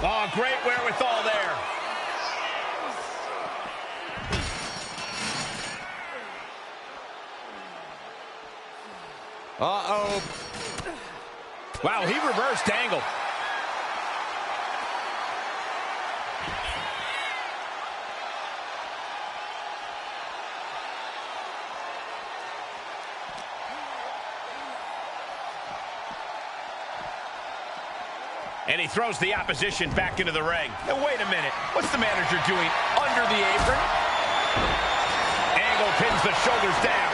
Oh, great wherewithal there. Uh-oh. Wow, he reversed Angle. And he throws the opposition back into the ring. Now, wait a minute. What's the manager doing under the apron? Angle pins the shoulders down.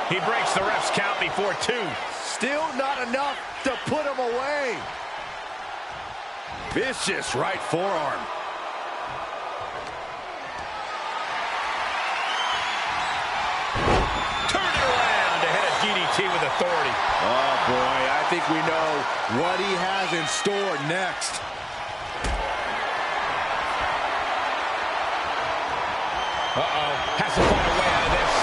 He breaks the ref's count before two. Still not enough to put him away. Vicious right forearm. Turn it around to hit a DDT with authority. Oh, boy, I think we know what he has in store next. Uh-oh. Has to find a way out of this.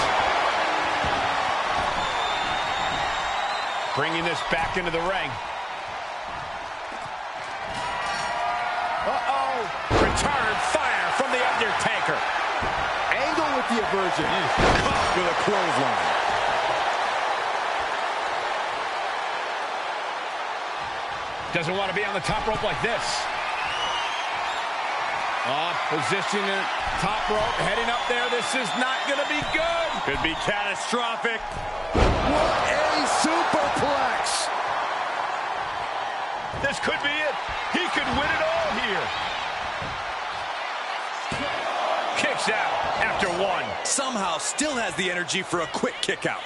Bringing this back into the ring. Uh-oh. Return fire from The Undertaker. Angle with the version. Caught with a clothesline. Doesn't want to be on the top rope like this. Position in top rope, heading up there. This is not going to be good. Could be catastrophic. What a superplex! This could be it. He could win it all here. Kicks out after one. Somehow still has the energy for a quick kick out.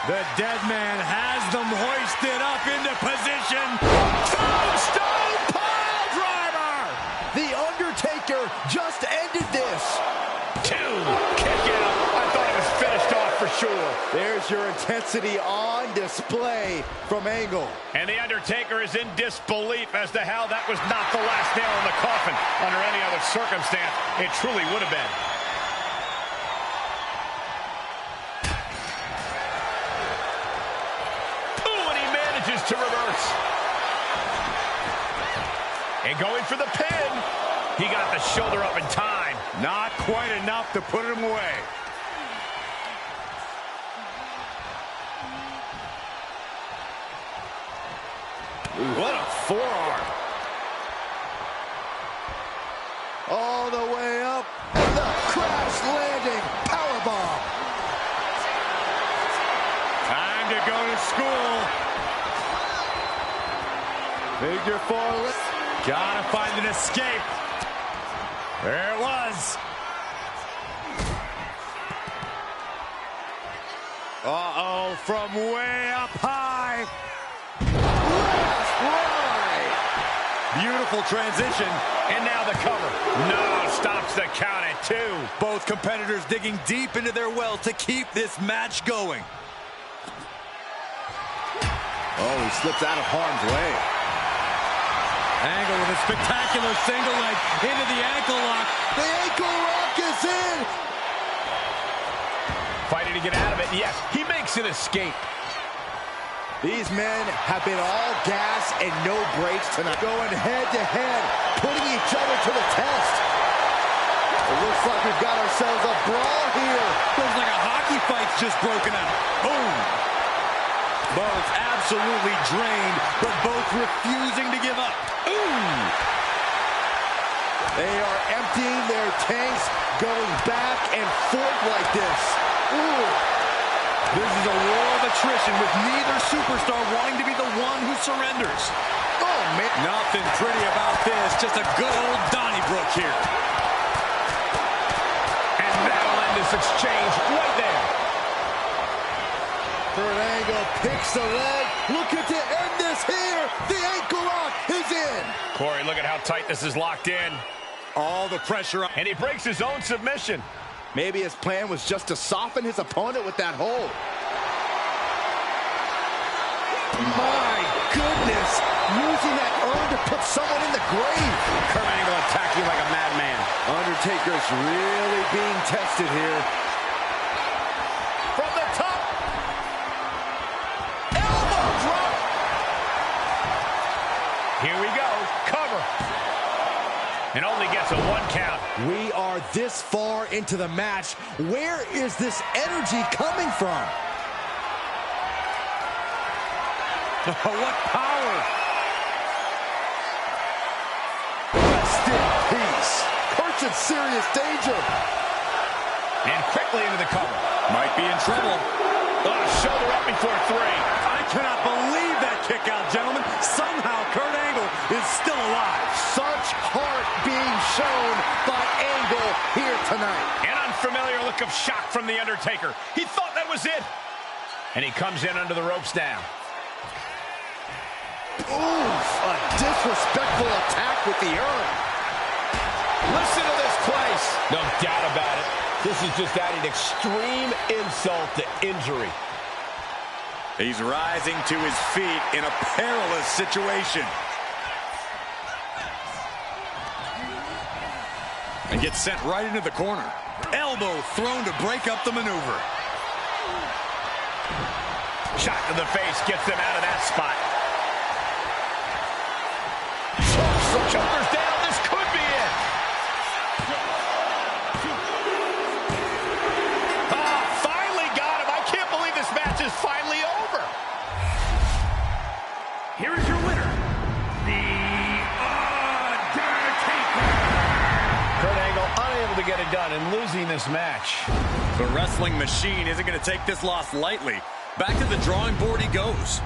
The dead man has them hoisted up into position. Tombstone pile driver. The Undertaker just ended this. Two. Kick out. I thought it was finished off for sure. There's your intensity on display from Angle. And the Undertaker is in disbelief as to how that was not the last nail in the coffin. Under any other circumstance, it truly would have been. To reverse. And going for the pin. He got the shoulder up in time. Not quite enough to put him away. What a forearm. All the way up. And the crash landing powerbomb. Time to go to school. Figure four. Gotta find an escape. There it was. Uh-oh, from way up high. Right. Beautiful transition. And now the cover. No, stops the count at two. Both competitors digging deep into their well to keep this match going. Oh, he slips out of harm's way. Angle with a spectacular single leg into the ankle lock. The ankle lock is in. Fighting to get out of it. Yes, he makes an escape. These men have been all gas and no brakes tonight. Going head to head, putting each other to the test. It looks like we've got ourselves a brawl here. Looks like a hockey fight's just broken out. Boom. Both absolutely drained, but both refusing to give up. Ooh! They are emptying their tanks, going back and forth like this. Ooh! This is a war of attrition with neither superstar wanting to be the one who surrenders. Oh, man. Nothing pretty about this, just a good old Donnybrook here. And that'll end this exchange right there. Kurt Angle picks the leg, looking to end this here. The ankle lock is in. Corey, look at how tight this is locked in. All the pressure. And he breaks his own submission. Maybe his plan was just to soften his opponent with that hold. My goodness, using that urn to put someone in the grave. Kurt Angle attacking like a madman. Undertaker's really being tested here. From the top. Elbow drop. Here we go. Cover. And only gets a 1 count. We are this far into the match. Where is this energy coming from? What power! Rest in peace. Kurt's in serious danger. And quickly into the cover. Might be in trouble. Shoulder up before 3. I cannot believe that kick out, gentlemen. Somehow Kurt Angle is still alive. Such heart being shown by Angle here tonight. An unfamiliar look of shock from The Undertaker. He thought that was it. And he comes in under the ropes now. Oof, a disrespectful attack with the urn. Listen to this place. No doubt about it. This is just adding extreme insult to injury. He's rising to his feet in a perilous situation. And gets sent right into the corner. Elbow thrown to break up the maneuver. Shot to the face gets them out of that spot. Shoulders down, this could be it. to get it done and losing this match. The wrestling machine isn't going to take this loss lightly. Back to the drawing board he goes.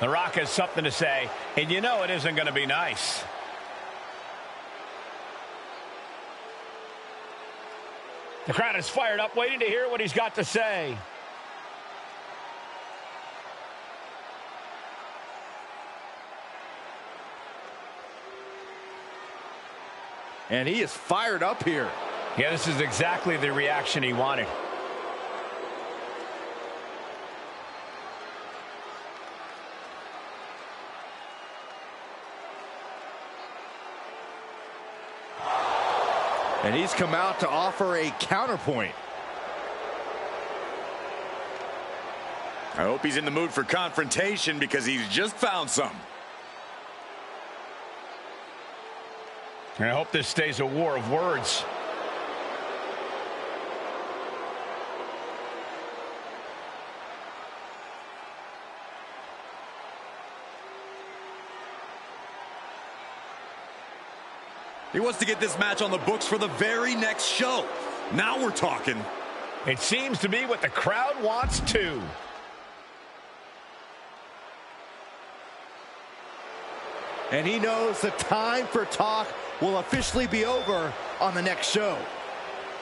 The Rock has something to say, and you know it isn't going to be nice. The crowd is fired up, waiting to hear what he's got to say. And he is fired up here. Yeah, this is exactly the reaction he wanted. And he's come out to offer a counterpoint. I hope he's in the mood for confrontation because he's just found some. And I hope this stays a war of words. He wants to get this match on the books for the very next show. Now we're talking. It seems to be what the crowd wants too. And he knows the time for talk will officially be over on the next show.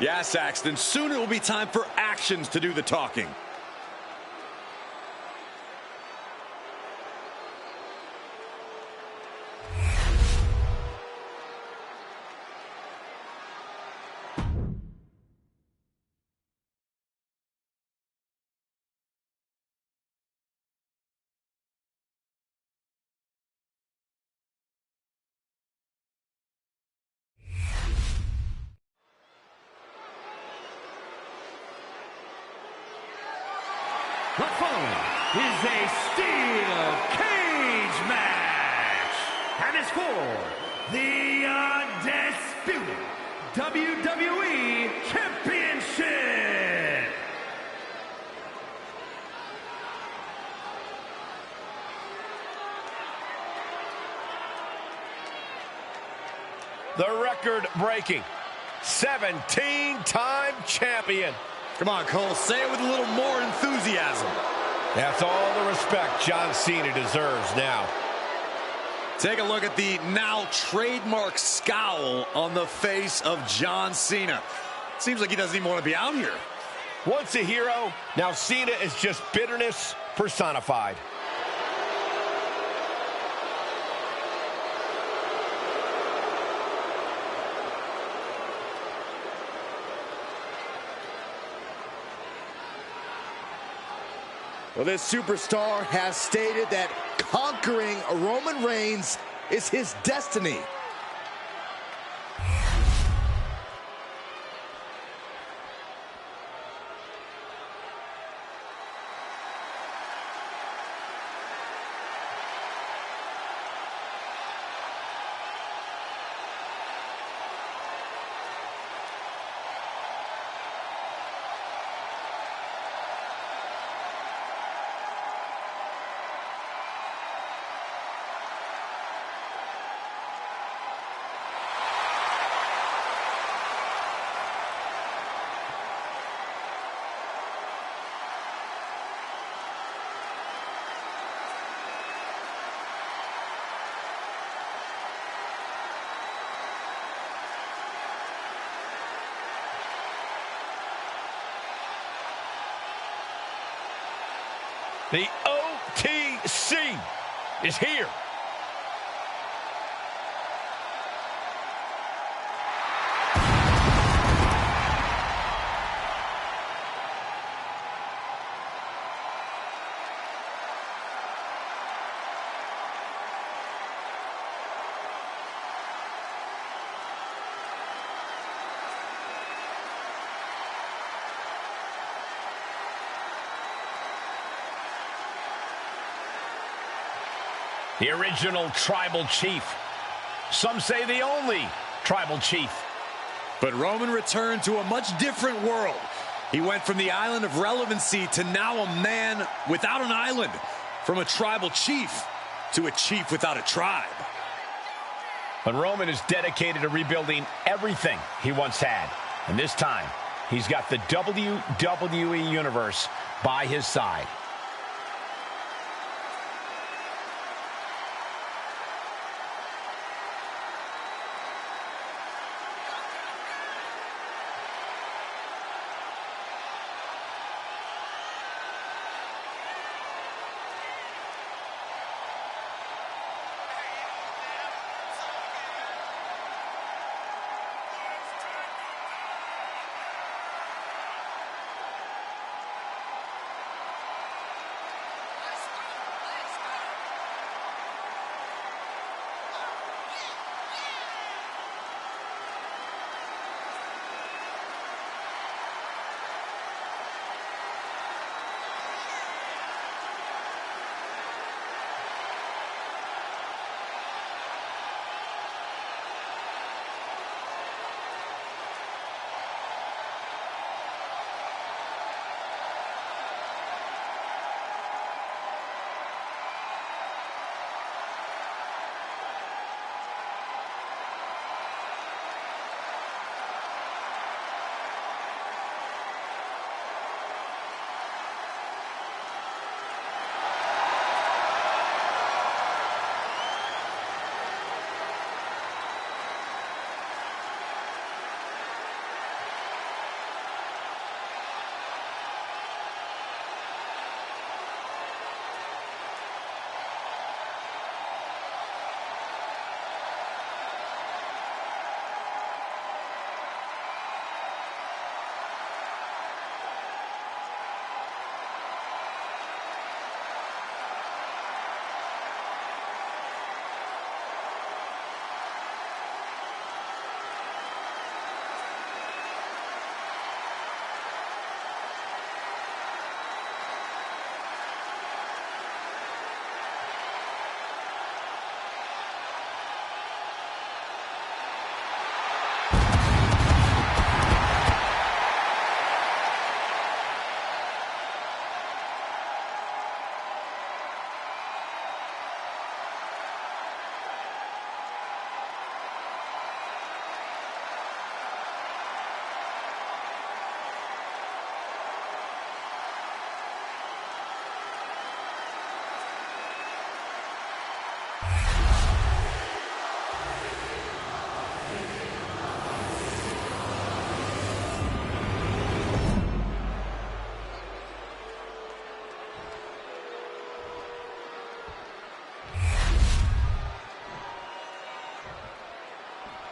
Yeah, Saxton, soon it will be time for actions to do the talking. The following is a steel cage match, and it's for the undisputed WWE Championship. The record-breaking 17-time champion. Come on, Cole, say it with a little more enthusiasm. That's all the respect John Cena deserves now. Take a look at the now trademark scowl on the face of John Cena. Seems like he doesn't even want to be out here. Once a hero, now Cena is just bitterness personified. Well, this superstar has stated that conquering Roman Reigns is his destiny. The OTC is here. The original tribal chief. Some say the only tribal chief. But Roman returned to a much different world. He went from the island of relevancy to now a man without an island. From a tribal chief to a chief without a tribe. But Roman is dedicated to rebuilding everything he once had. And this time, he's got the WWE Universe by his side.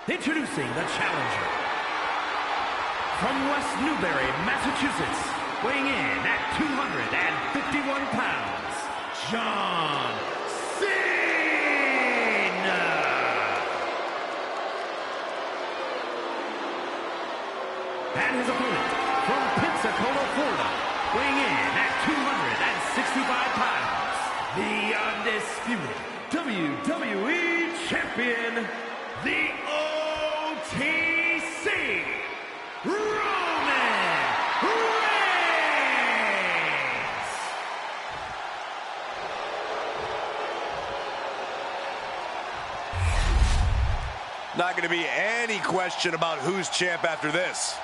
Introducing the challenger. From West Newbury, Massachusetts, weighing in at 251 pounds, John Cena. And his opponent from Pensacola, Florida, weighing in at 265 pounds, the undisputed WWE Champion, the OTC, Roman Reigns. Not going to be any question about who's champ after this.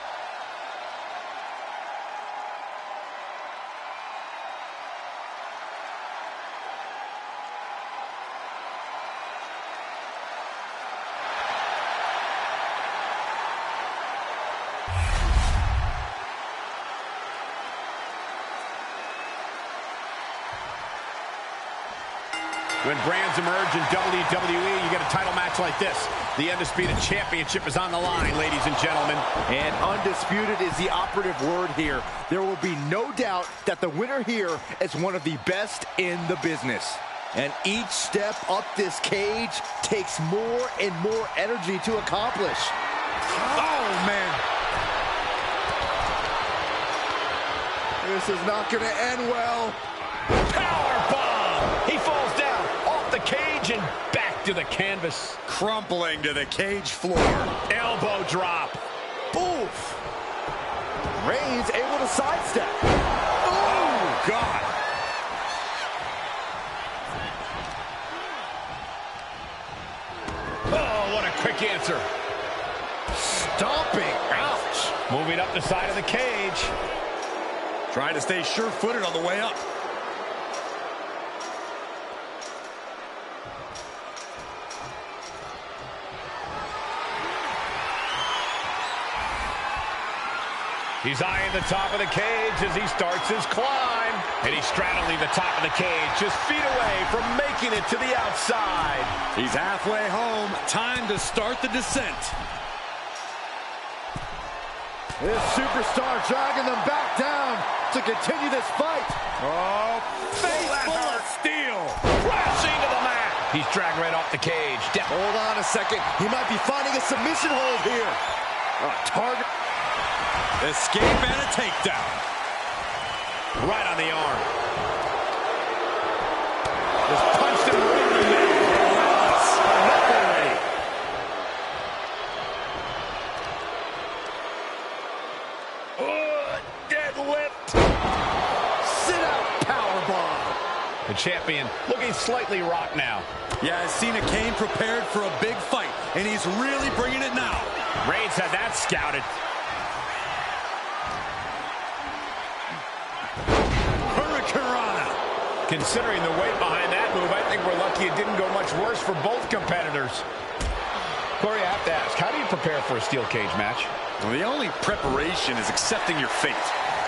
When brands emerge in WWE, you get a title match like this. The Undisputed Championship is on the line, ladies and gentlemen. And undisputed is the operative word here. There will be no doubt that the winner here is one of the best in the business. And each step up this cage takes more and more energy to accomplish. Oh, man. This is not going to end well. Power bomb! He falls down off the cage cage and back to the canvas. Crumpling to the cage floor. Elbow drop. Oof. Reigns able to sidestep. Oh, God. Oh, what a quick answer. Stomping. Ouch. Moving up the side of the cage. Trying to stay sure-footed on the way up. He's eyeing the top of the cage as he starts his climb. And he's straddling the top of the cage, just feet away from making it to the outside. He's halfway home. Time to start the descent. This superstar dragging them back down to continue this fight. Oh, face full of steel. Crashing to the mat. He's dragged right off the cage. Hold on a second. He might be finding a submission hold here. Target. Escape and a takedown. Right on the arm. Just punched him right in the neck. Enough already. Deadlift. Sit-out powerbomb. The champion looking slightly rocked now. Yeah, Cena came prepared for a big fight, and he's really bringing it now. Reigns had that scouted. Considering the weight behind that move, I think we're lucky it didn't go much worse for both competitors. Corey, I have to ask, how do you prepare for a steel cage match? Well, the only preparation is accepting your fate.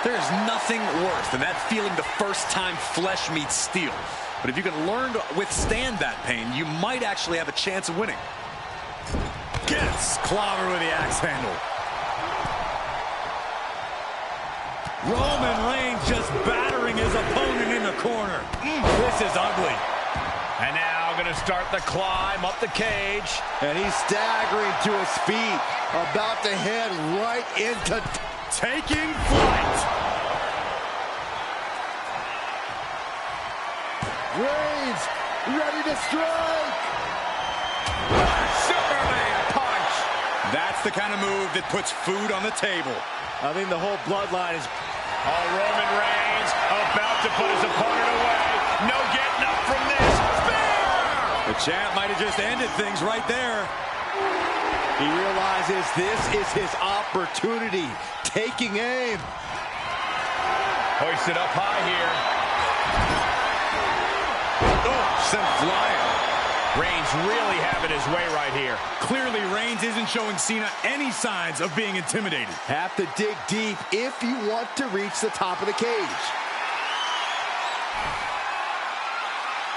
There is nothing worse than that feeling the first time flesh meets steel. But if you can learn to withstand that pain, you might actually have a chance of winning. Gets clobbered with the axe handle. Roman Reigns just battering his opponent in the corner. This is ugly. And now going to start the climb up the cage. And he's staggering to his feet, about to head right into taking flight. Reigns ready to strike. Superman punch. That's the kind of move that puts food on the table. I think the whole bloodline is... Oh, Roman Reigns about to put his opponent away. No getting up from this. Spear! The champ might have just ended things right there. He realizes this is his opportunity. Taking aim. Hoisted up high here. Oh, sent flying. Reigns really having his way right here. Clearly, Reigns isn't showing Cena any signs of being intimidated. Have to dig deep if you want to reach the top of the cage.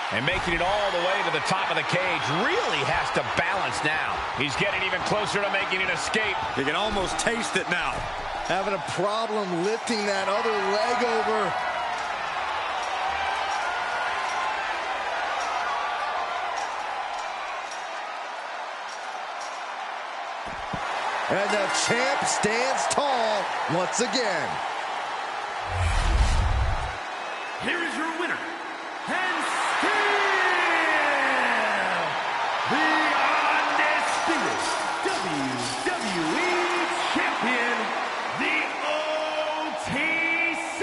And making it all the way to the top of the cage really has to balance now. He's getting even closer to making an escape. You can almost taste it now. Having a problem lifting that other leg over. And the champ stands tall once again. Here is your winner, and still the undisputed WWE Champion, the OTC,